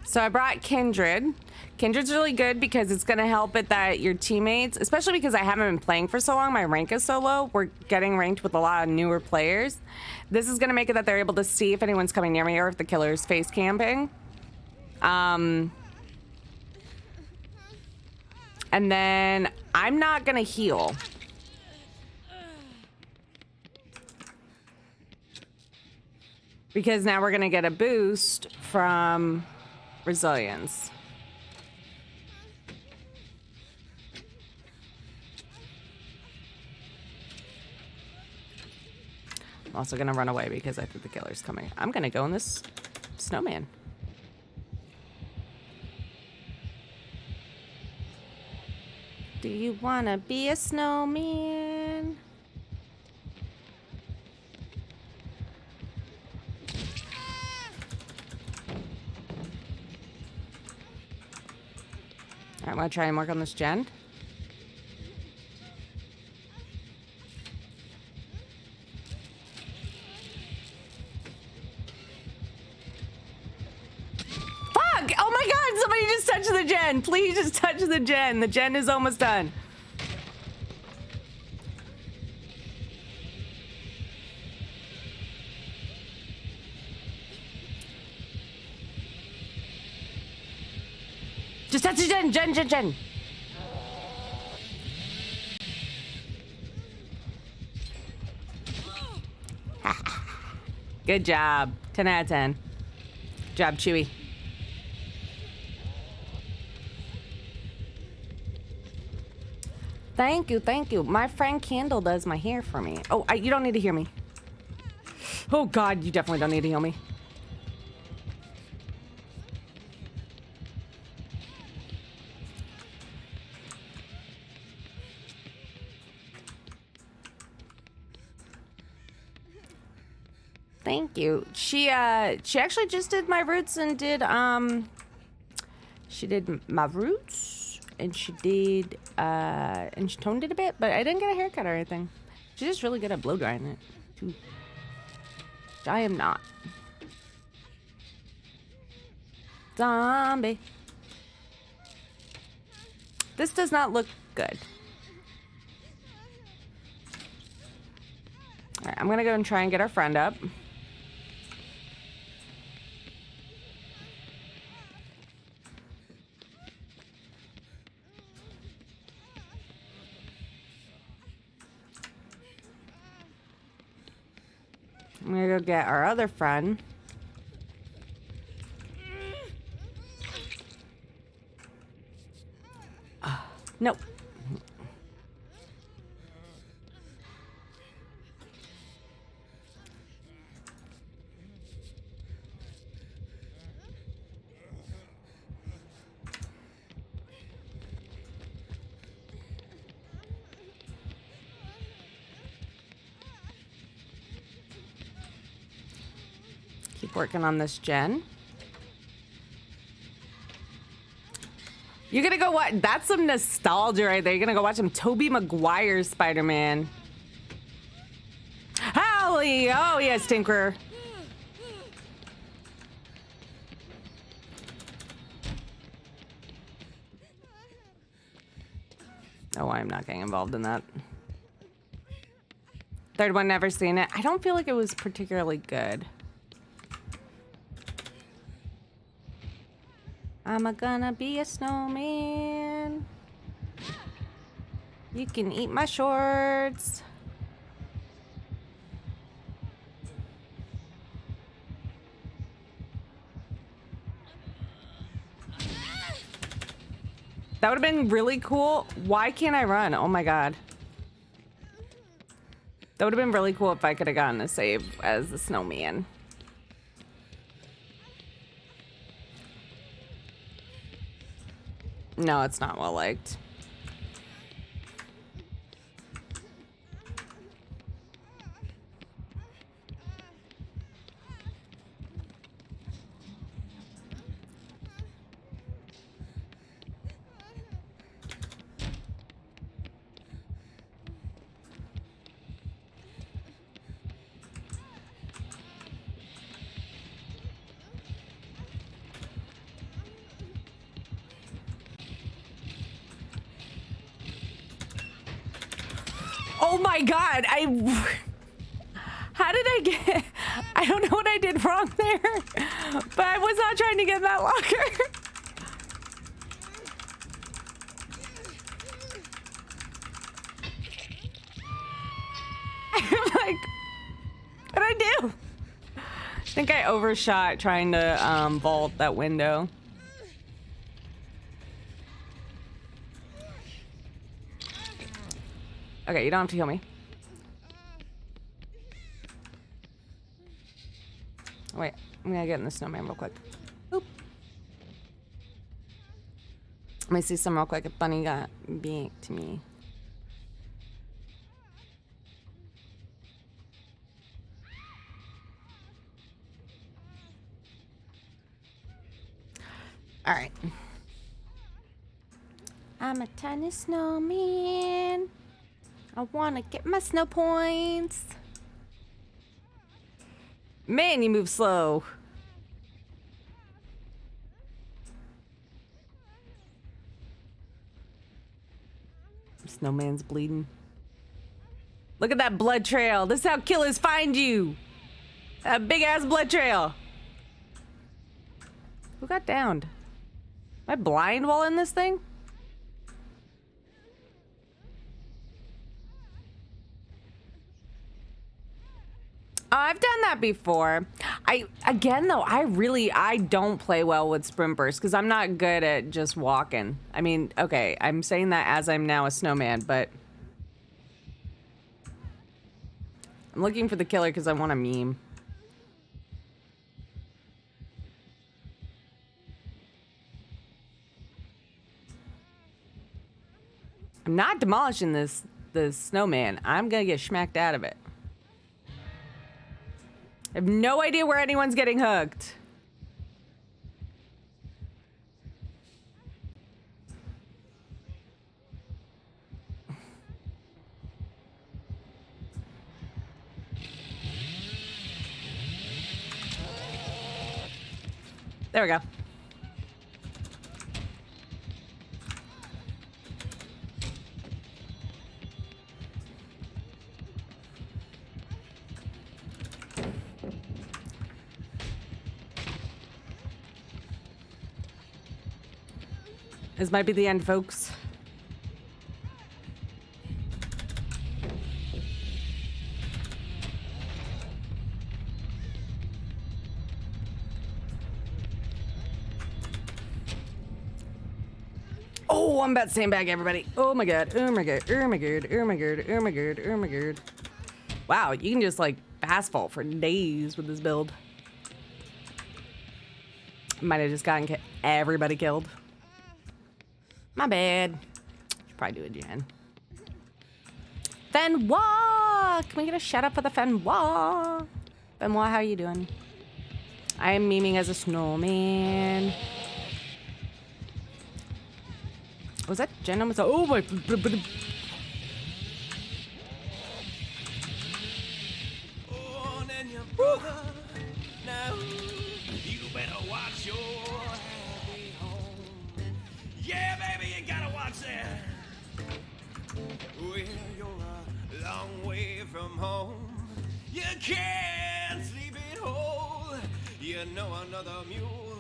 So I brought Kindred. Kindred's really good because it's gonna help it that your teammates, especially because I haven't been playing for so long, my rank is so low, we're getting ranked with a lot of newer players. This is gonna make it that they're able to see if anyone's coming near me or if the killer's face camping. And then I'm not gonna heal. Because now we're gonna get a boost from resilience. I'm also gonna run away because I think the killer's coming. I'm gonna go in this snowman. Do you wanna be a snowman? Alright, I'm gonna try and work on this gen. Fuck! Oh my god, somebody just touched the gen! Please just touch the gen. The gen is almost done. Just touch the gen. Good job. 10 out of 10. Good job, Chewy. Thank you. My friend Candle does my hair for me. Oh, you don't need to hear me. Oh god, you definitely don't need to heal me. Thank you. She actually just did my roots and did she did my roots and she did and she toned it a bit, but I didn't get a haircut or anything. She's just really good at blow drying it too. Which I am not. Zombie. This does not look good. Alright, I'm gonna go and try and get our friend up. I'm gonna go get our other friend. Nope. Keep working on this gen. You're gonna go what? That's some nostalgia right there. You're gonna go watch some Tobey Maguire Spider-Man. Howley! Oh yes, Tinkerer. Oh, I'm not getting involved in that. Third one, never seen it. I don't feel like it was particularly good. I'm gonna be a snowman. You can eat my shorts. That would have been really cool. Why can't I run? Oh my god. That would have been really cool if I could have gotten a save as the snowman. No, it's not well liked. Oh my god, how did I get... I don't know what I did wrong there, but I was not trying to get in that locker. I'm like, what did I do? I think I overshot trying to vault that window. Okay, you don't have to heal me. Wait, I'm gonna get in the snowman real quick. Oop. Let me see some real quick. A bunny got beat to me. All right. I'm a tiny snowman. I wanna get my snow points. Man, you move slow. Snowman's bleeding. Look at that blood trail. This is how killers find you. That big ass blood trail. Who got downed? Am I blind while in this thing? I've done that before. Again though, I don't play well with sprint bursts because I'm not good at just walking. I mean, okay, I'm saying that as I'm now a snowman, but I'm looking for the killer because I want a meme. I'm not demolishing this snowman. I'm gonna get smacked out of it. I have no idea where anyone's getting hooked. There we go. This might be the end, folks. Oh, I'm about to sandbag everybody. Oh my god. Oh my god. Oh my god. Oh my god. Oh my god. Oh my god. Wow, you can just like fast vault for days with this build. Might have just gotten everybody killed. My bad. Should probably do it again. Fenwa! Can we get a shout out for the Fenwa? Fenwa, how you doing? I am memeing as a snowman. Was that Jen? Almost, oh my. Now, you better watch your happy home. Yeah, baby, you gotta watch that. Well, you're a long way from home. You can't sleep it whole. You know another mule.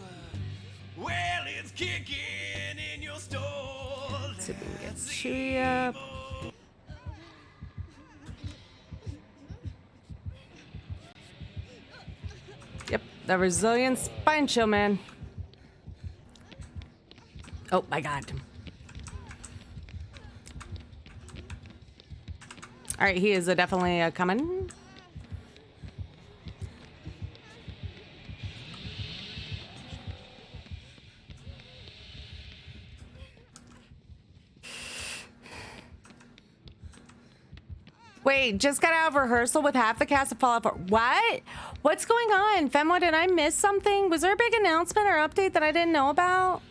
Well, it's kicking in your stall. See if we can get Chewy up. Yep, the resilient spine chill, man. Oh my god. All right, he is definitely coming. Wait, just got out of rehearsal with half the cast to fall apart. What? What's going on? Femwa, did I miss something? Was there a big announcement or update that I didn't know about?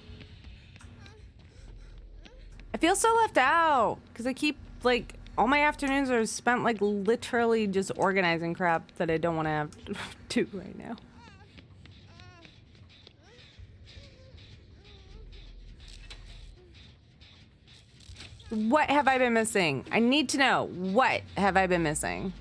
I feel so left out because I keep, like, all my afternoons are spent, like, literally just organizing crap that I don't want to have to do right now. What have I been missing? I need to know. What have I been missing?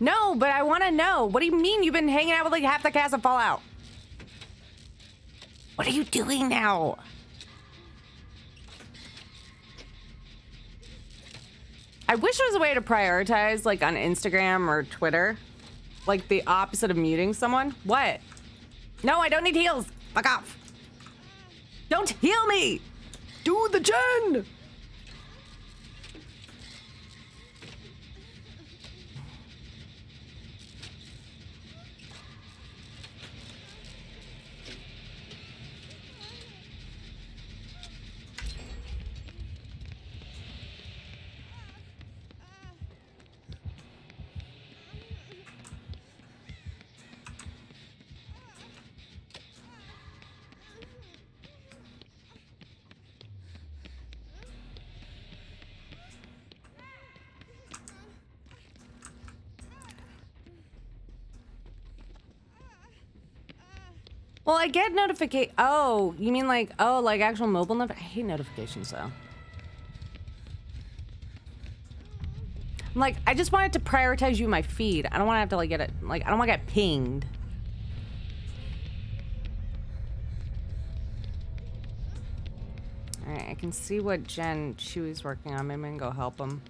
No, but I want to know. What do you mean you've been hanging out with like half the cast of Fallout? What are you doing now? I wish there was a way to prioritize like on Instagram or Twitter. Like the opposite of muting someone. What? No, I don't need heals. Fuck off. Don't heal me. Do the gen. Well, I get notification. Oh, you mean like, oh, like actual mobile I hate notifications though. I'm like, I just wanted to prioritize you in my feed. I don't want to have to like get it, like, I don't want to get pinged. All right, I can see what Jen Chewy's working on. Maybe I can go help him.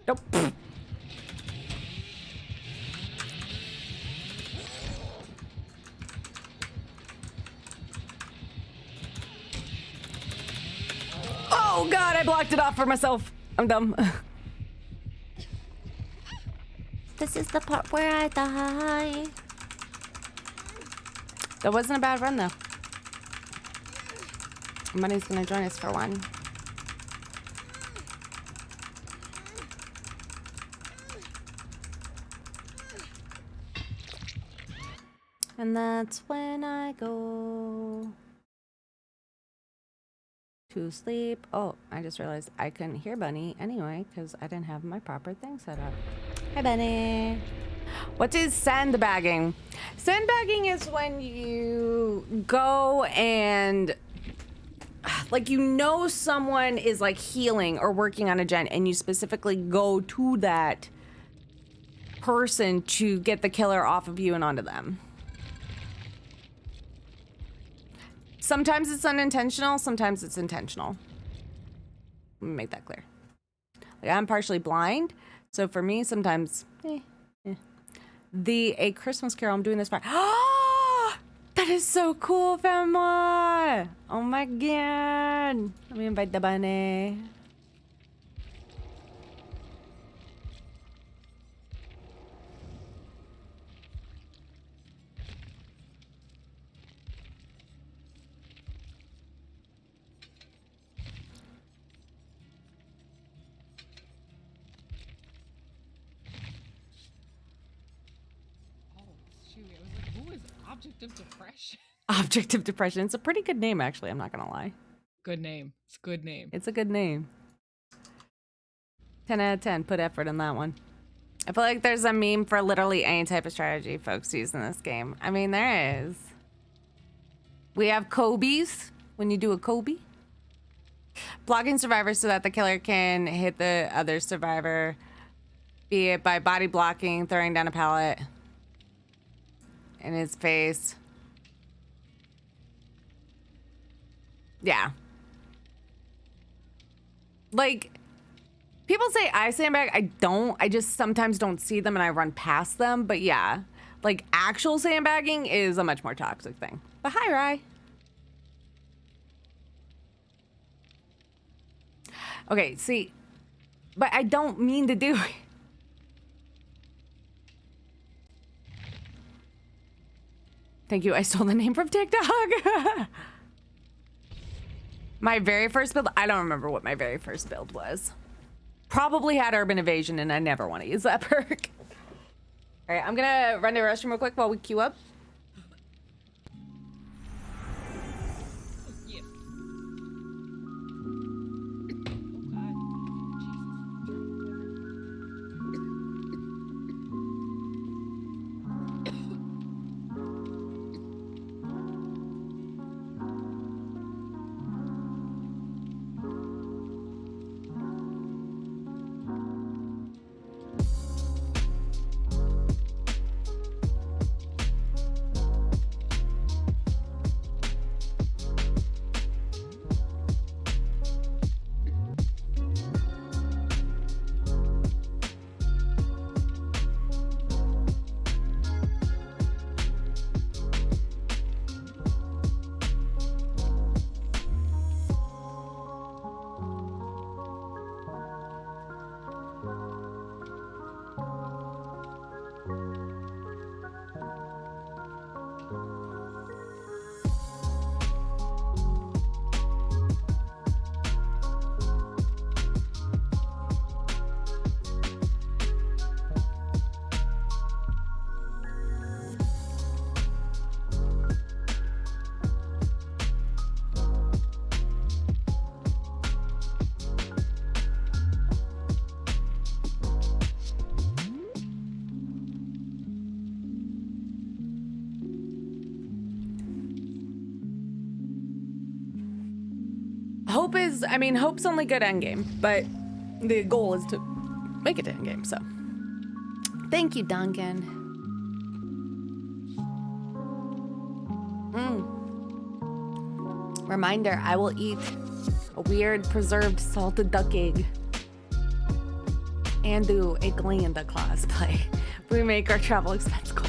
Nope. Oh god, I blocked it off for myself. I'm dumb. This is the part where I die. That wasn't a bad run though. Money's gonna join us for one. And that's when I go to sleep. Oh, I just realized I couldn't hear Bunny anyway because I didn't have my proper thing set up. Hi, Bunny. What is sandbagging? Sandbagging is when you go and like, you know, someone is like healing or working on a gen and you specifically go to that person to get the killer off of you and onto them. Sometimes it's unintentional, sometimes it's intentional. Let me make that clear. Like, I'm partially blind, so for me, sometimes, A Christmas Carol, I'm doing this for. Oh, that is so cool, Femma! Oh my god. Let me invite the bunny. is Object of Depression? Object of Depression. It's a pretty good name, actually. I'm not gonna lie. Good name. It's a good name. It's a good name. 10 out of 10. Put effort in that one. I feel like there's a meme for literally any type of strategy folks use in this game. I mean, there is. We have Kobe's when you do a Kobe. Blocking survivors so that the killer can hit the other survivor, be it by body blocking, throwing down a pallet in his face. Yeah. Like, people say I sandbag. I don't. I just sometimes don't see them and I run past them. But yeah, like actual sandbagging is a much more toxic thing. But hi, Rye. Okay, see, but I don't mean to do it. Thank you. I stole the name from TikTok. My very first build, I don't remember what my very first build was. Probably had Urban Evasion and I never want to use that perk. All right, I'm gonna run to the restroom real quick while we queue up. Yes. Hope is, I mean, hope's only good endgame, but the goal is to make it to endgame, so. Thank you, Duncan. Reminder, I will eat a weird preserved salted duck egg and do a Glenda cosplay. We make our travel expense goal.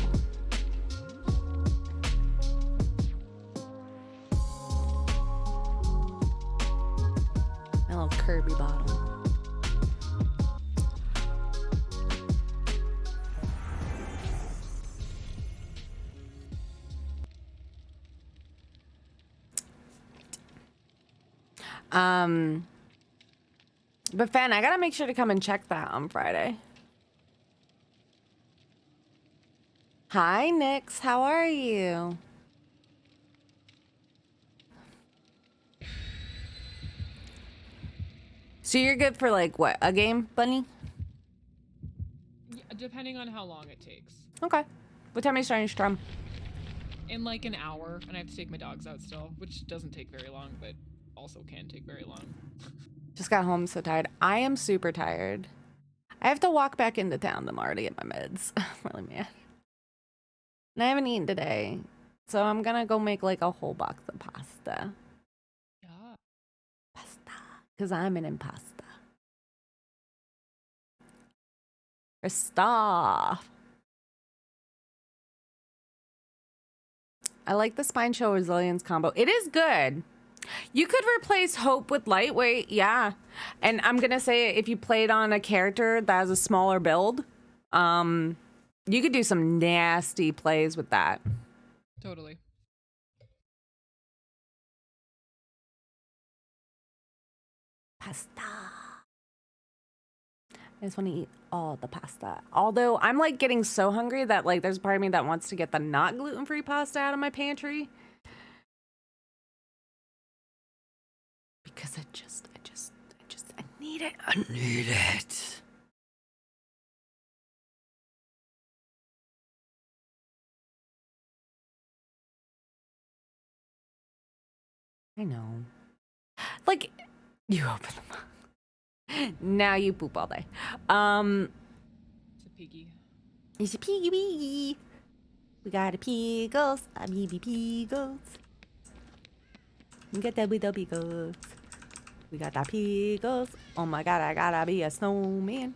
My little Kirby bottle. But Fan, I gotta make sure to come and check that on Friday. Hi, Nix. How are you? So you're good for like what? A game, Bunny? Yeah, depending on how long it takes. Okay. What time are you starting Strum? In like an hour, and I have to take my dogs out still, which doesn't take very long, but also can take very long. Just got home, so tired. I am super tired. I have to walk back into town tomorrow to get my meds. I'm really mad. And I haven't eaten today, so I'm gonna go make like a whole box of pasta. Yeah. Pasta. Because I'm an impasta. Christoph. I like the Spine Show Resilience combo. It is good. You could replace Hope with Lightweight, yeah. And I'm gonna say if you played on a character that has a smaller build, you could do some nasty plays with that. Totally. Pasta. I just want to eat all the pasta. Although I'm like getting so hungry that like there's a part of me that wants to get the not gluten-free pasta out of my pantry. Because I need it. I need it. I know. Like, you open them. Now you poop all day. It's a piggy. It's a piggy piggy. We got a piggles, a baby piggles. We got the little piggles. We got the piggles. Oh my god, I gotta be a snowman.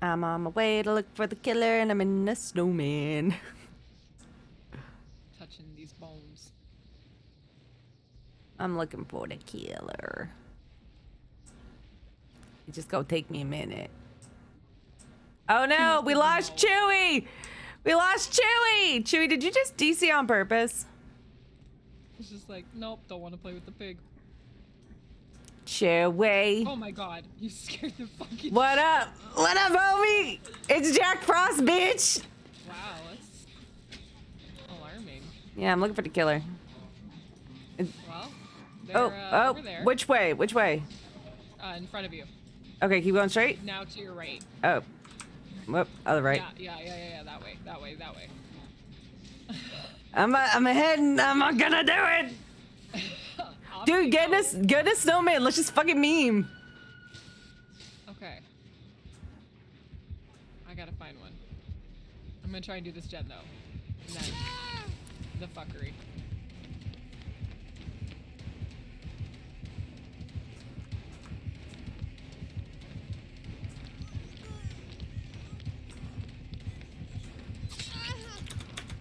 I'm on my way to look for the killer and I'm in a snowman. Touching these bones. I'm looking for the killer. It's just gonna take me a minute. Oh no, we lost Chewie! We lost Chewie! Chewie, did you just DC on purpose? It's just like, nope, don't want to play with the pig. Chewie. Oh my god, you scared the fucking What up? What up, homie? It's Jack Frost, bitch! Wow, that's alarming. Yeah, I'm looking for the killer. Well, they're over there. Which way? Which way? In front of you. Okay, keep going straight. Now to your right. Oh. Whoop, other right. Yeah, that way. I'm ahead and I'm gonna do it! Dude, get a snowman. Let's just fucking meme. Okay. I gotta find one. I'm gonna try and do this gen though. And then the fuckery.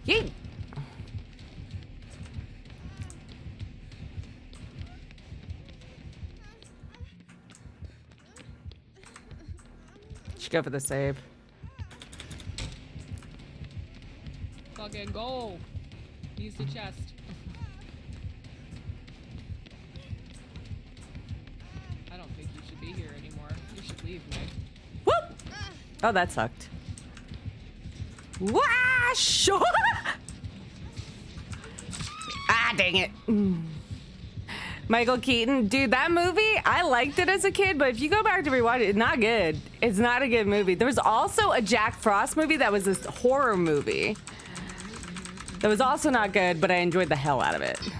Yeet. Should go for the save. Fucking go! Use the chest. I don't think you should be here anymore. You should leave, Meg. Whoop! Oh, that sucked. Wah! Sure! Ah, dang it. Michael Keaton. Dude, that movie, I liked it as a kid, but if you go back to rewatch it, it's not good. It's not a good movie. There was also a Jack Frost movie that was this horror movie. That was also not good, but I enjoyed the hell out of it. That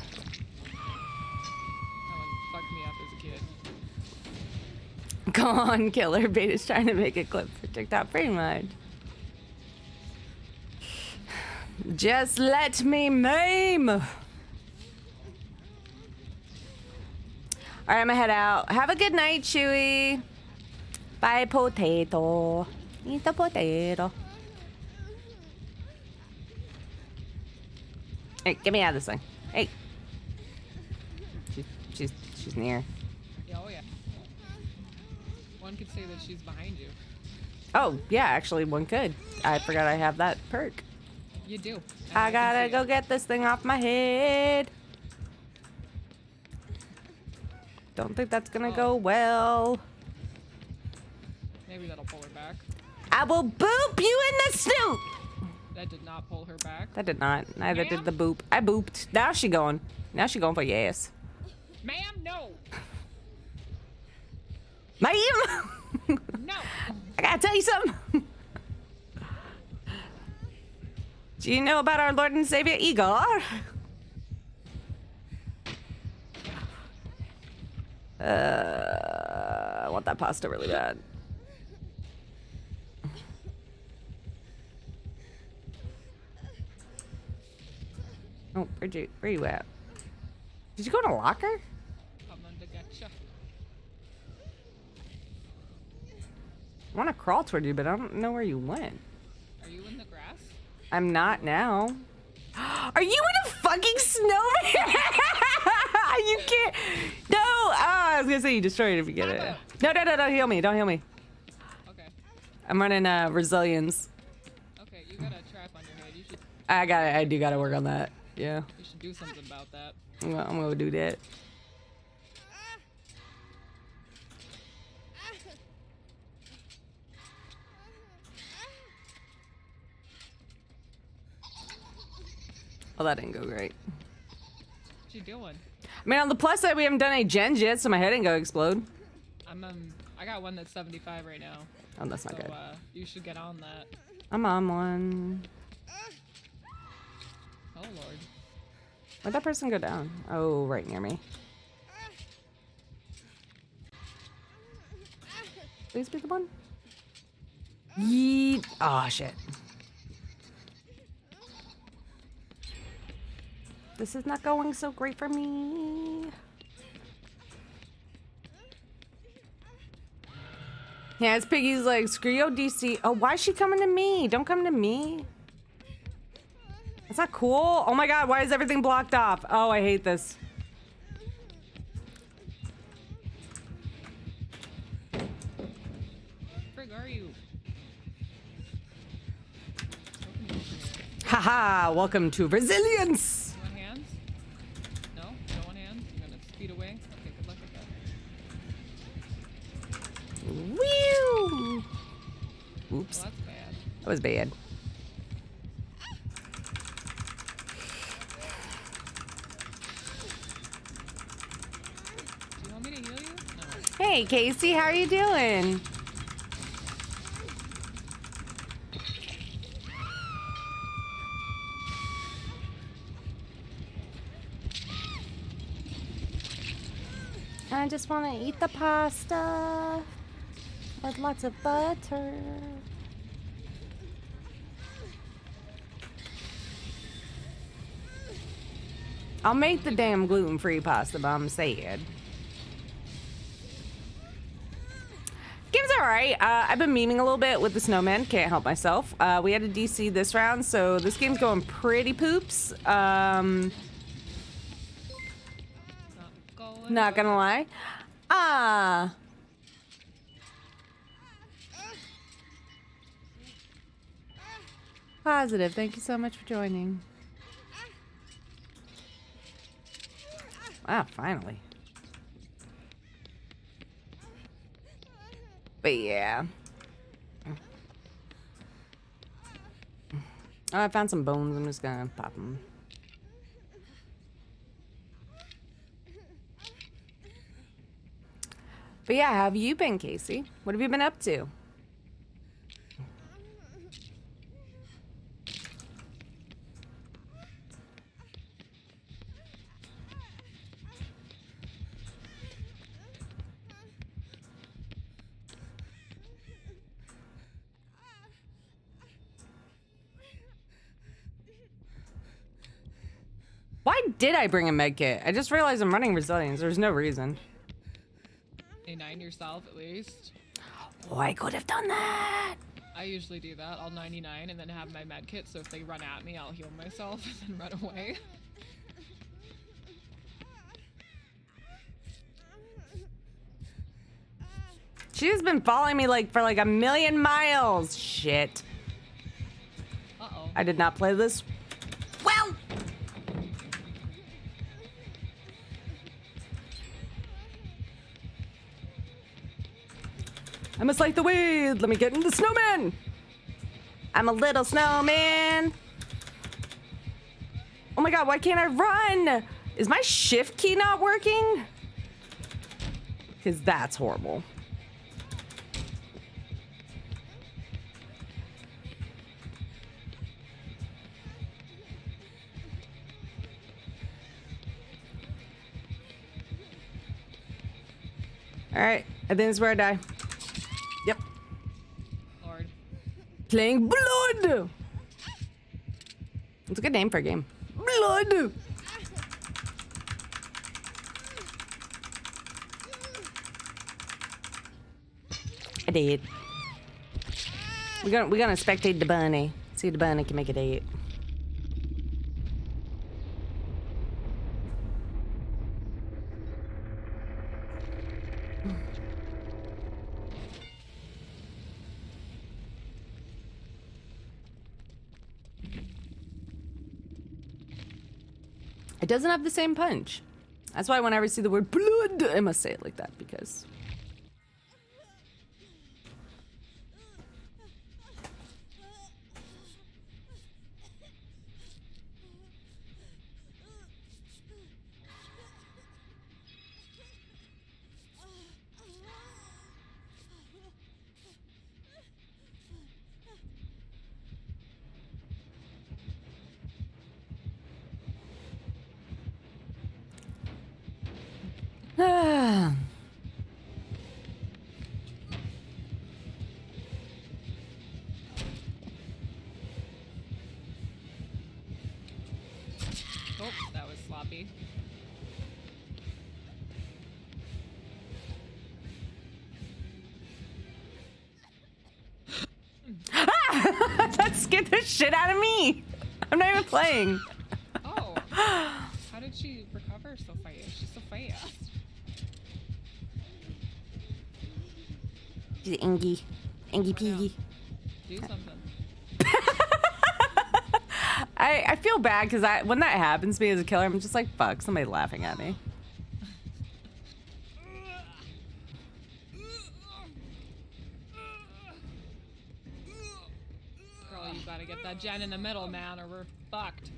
one fucked me up as a kid. Go on, killer. Beta's trying to make a clip for TikTok. Pretty much. Just let me meme. All right, I'm gonna head out. Have a good night, Chewie. Bye, potato. Eat the potato. Hey, get me out of this thing. Hey. She's near. Yeah, oh yeah. One could say that she's behind you. Oh, yeah, actually, one could. I forgot I have that perk. You do. I gotta go get this thing off my head. Don't think that's gonna go well. Maybe that'll pull her back. I will boop you in the snoot. That did not pull her back. That did not. Neither did Ma'am? the boop. I booped. Now she going. Now she going for your ass. Ma'am, no! Ma'am! No! I gotta tell you something. Do you know about our Lord and Savior Igor? I want that pasta really bad. Oh, where you at? Did you go in a locker? Coming to get ya. I want to crawl toward you, but I don't know where you went. Are you in the grass? I'm not now. Are you in a fucking snowman? You can't. No. I was gonna say you destroyed it if you get it. No, don't heal me. Don't heal me. Okay. I'm running resilience. Okay, you got a trap on your head. You should I do gotta work on that. Yeah. do something about that. I'm gonna do that. Oh, that didn't go great. What you doing? I mean, on the plus side, we haven't done any gens yet, so my head didn't go explode. I got one that's 75 right now. Oh, that's not So, good. you should get on that. I'm on one. Oh lord. Where'd that person go down? Oh, right near me. Please be the one. Yeet. Oh, shit. This is not going so great for me. Yeah, it's Piggy's like, screw you, DC. Oh, why is she coming to me? Don't come to me. That's not cool. Oh my god, why is everything blocked off? Oh, I hate this. Frig, are you? Haha, welcome to resilience. You want hands? No? You don't want hands? You're gonna speed away? Okay, good luck with that. Whew. Oops, Well, that's bad. that was bad. Do you want me to heal you? No. Hey, Casey, how are you doing? I just want to eat the pasta with lots of butter. I'll make the damn gluten-free pasta, but I'm sad. Game's alright. I've been memeing a little bit with the snowman. Can't help myself. We had a DC this round, so this game's going pretty poops. Not gonna lie. Positive. Thank you so much for joining. Wow, finally. But yeah. Oh, I found some bones. I'm just gonna pop them. But yeah, how have you been, Casey? What have you been up to? Why did I bring a med kit? I just realized I'm running resilience. There's no reason. A9 yourself at least. Oh, I could have done that. I usually do that. I'll 99 and then have my med kit, so if they run at me, I'll heal myself and then run away. She's been following me like for like a million miles. Shit. Uh-oh. I did not play this well. I must light the way. Let me get in the snowman. I'm a little snowman. Oh my god, why can't I run? Is my shift key not working? Because that's horrible. Alright, I think this is where I die. Yep. Lord. Playing Blood! It's a good name for a game. Blood! I did. We're gonna spectate the bunny. See if the bunny can make it 8. It doesn't have the same punch. That's why whenever I see the word blood, I must say it like that because. Oh, that was sloppy. That scared the shit out of me. I'm not even playing. Oh. How did she recover so fast? She's so fast. She's Ingy. Ingy Peagy. Do something. I feel bad because when that happens to me as a killer, I'm just like, fuck, somebody laughing at me. Girl, you gotta get that gen in the middle, man, or we're fucked.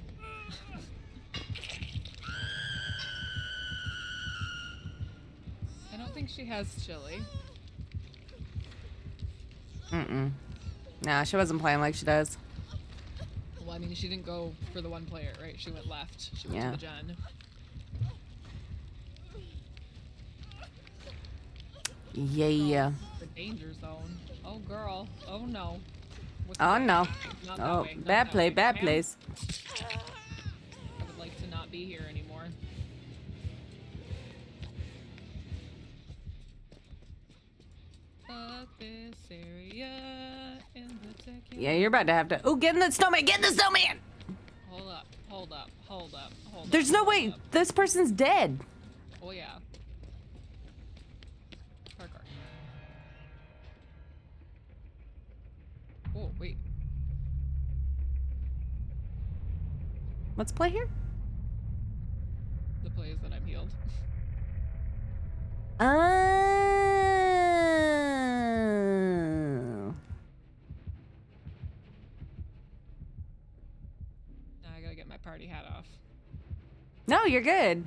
I don't think she has chili. Mm-mm. Nah, she wasn't playing like she does. Well, I mean, she didn't go for the one player, right? She went left. She went Yeah. to the gen. Yeah. The danger zone. Oh, girl. Oh, no. What's Oh, that? no. Not that Oh, way. Not bad that play, way. bad Ma'am, plays. I would like to not be here anymore. Fuck this area in the tech. Yeah, you're about to have to. Oh, get in the snowman! Get in the snowman! Hold up, hold up, hold up, hold up. There's no hold way. up. This person's dead. Oh, yeah. Parkour. Oh, wait. Let's play here. The play is that I'm healed. Oh. Now I gotta get my party hat off. No, you're good.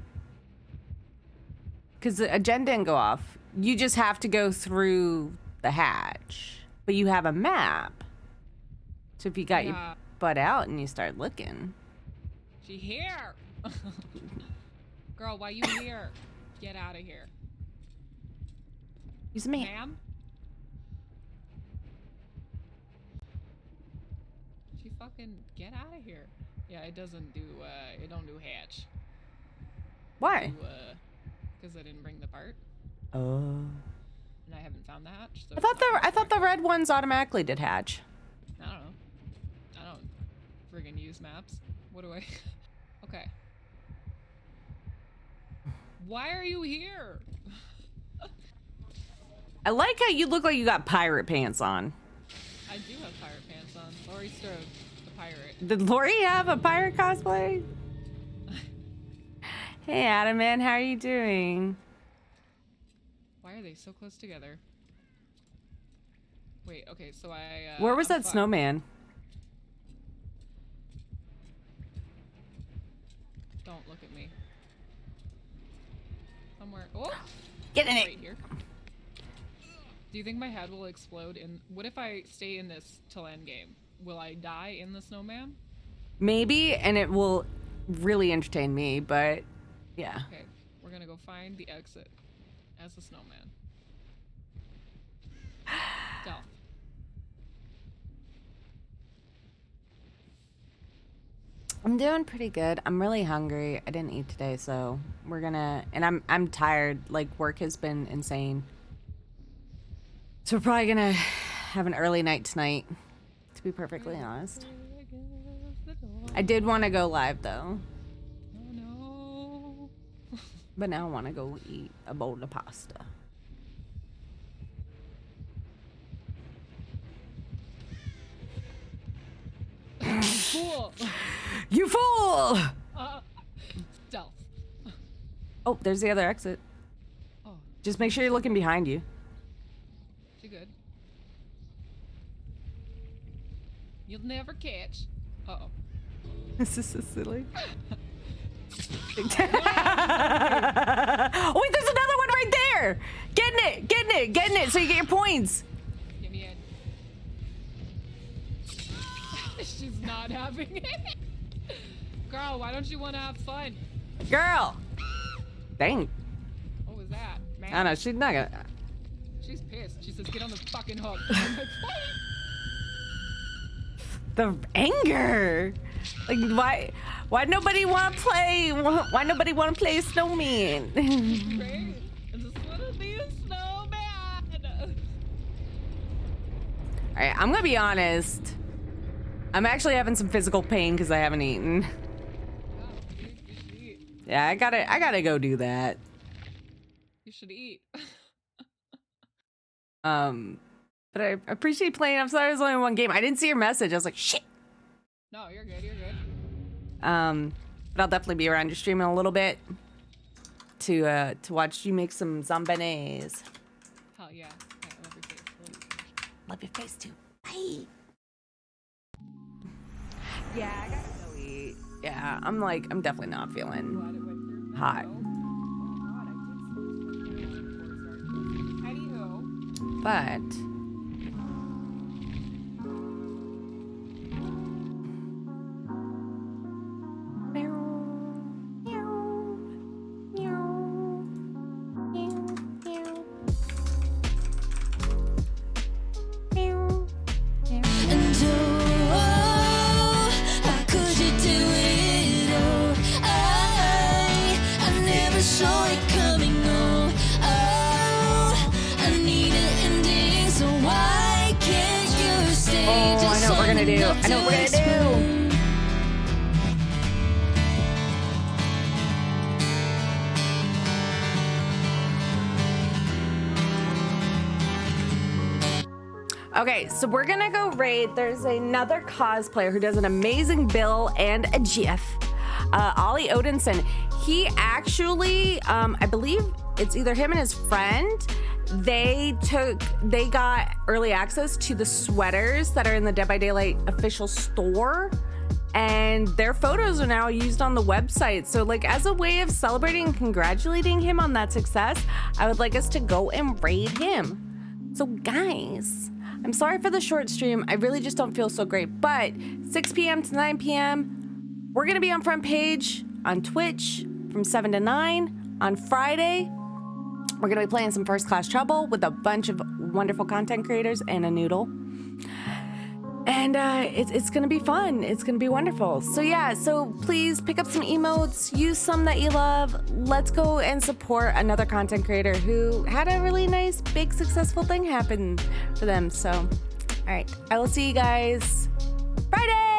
Because the agenda didn't go off. You just have to go through the hatch. But you have a map. So if you got your Yeah. butt out and you start looking. She here! Girl, why you here? Get out of here. Use me. Ma'am? She fucking get out of here. Yeah, it doesn't do, it don't do hatch. Why? Because I didn't bring the part, Oh. and I haven't found the hatch, so I thought the red ones automatically did hatch. I don't know. I don't friggin' use maps. What do I... Okay. Why are you here? I like how you look like you got pirate pants on. I do have pirate pants on. Lori's still the pirate. Did Lori have a pirate cosplay? Hey, Adam, man, how are you doing? Why are they so close together? Wait, okay, so Where was I'm that fucked. snowman? Don't look at me. Somewhere. Oh! Get in Right it. here. Do you think my head will explode in... What if I stay in this till endgame? Will I die in the snowman? Maybe, and it will really entertain me, but yeah. Okay, we're gonna go find the exit as a snowman. Stealth. I'm doing pretty good. I'm really hungry. I didn't eat today, so we're gonna, and I'm tired. Like, work has been insane. So we're probably gonna have an early night tonight, to be perfectly honest. I did want to go live though, Oh no. but now I want to go eat a bowl of pasta. Cool. You fool! Stealth. Oh, there's the other exit. Oh, Just make sure you're looking behind you. she good. You'll never catch. Uh-oh. This is so silly. Oh wait, there's another one right there! Getting it, so you get your points. Give me in. She's not having it. Girl, why don't you want to have fun? Girl! Dang. What was that? man. I don't know. She's not gonna. She's pissed. She says, "Get on the fucking hook." I'm like, The anger. Like why nobody want to play? Why nobody want to play snowman? "Great. I just want to be a snowman." All right, I'm gonna be honest. I'm actually having some physical pain because I haven't eaten. Oh, you should eat. Yeah, I gotta go do that. You should eat. But I appreciate playing. I'm sorry, it was only one game. I didn't see your message. I was like, shit. No, you're good. You're good. But I'll definitely be around your stream in a little bit to watch you make some zombies. Hell yeah. I love your face. Love your face too. Bye. Yeah, I gotta go eat. Yeah, I'm definitely not feeling Glad it went through. hot. Oh god, I did switch before it started. Anywho. But And how could you do it all? I never saw it coming on. I need an ending, so why can't you stay? oh, I know what we're gonna do. I know what we're gonna do. Okay, so we're gonna go raid. There's another cosplayer who does an amazing bill and a GIF. Ollie Odinson. He actually, I believe it's either him and his friend. They got early access to the sweaters that are in the Dead by Daylight official store. And their photos are now used on the website. So like as a way of celebrating and congratulating him on that success, I would like us to go and raid him. So guys, I'm sorry for the short stream. I really just don't feel so great. But 6 p.m. to 9 p.m., we're going to be on Front Page on Twitch from 7 to 9 on Friday. We're going to be playing some First Class Trouble with a bunch of wonderful content creators and a noodle. And it's going to be fun. It's going to be wonderful. So yeah, so please pick up some emotes, use some that you love. Let's go and support another content creator who had a really nice, big, successful thing happen for them. So, all right, I will see you guys Friday.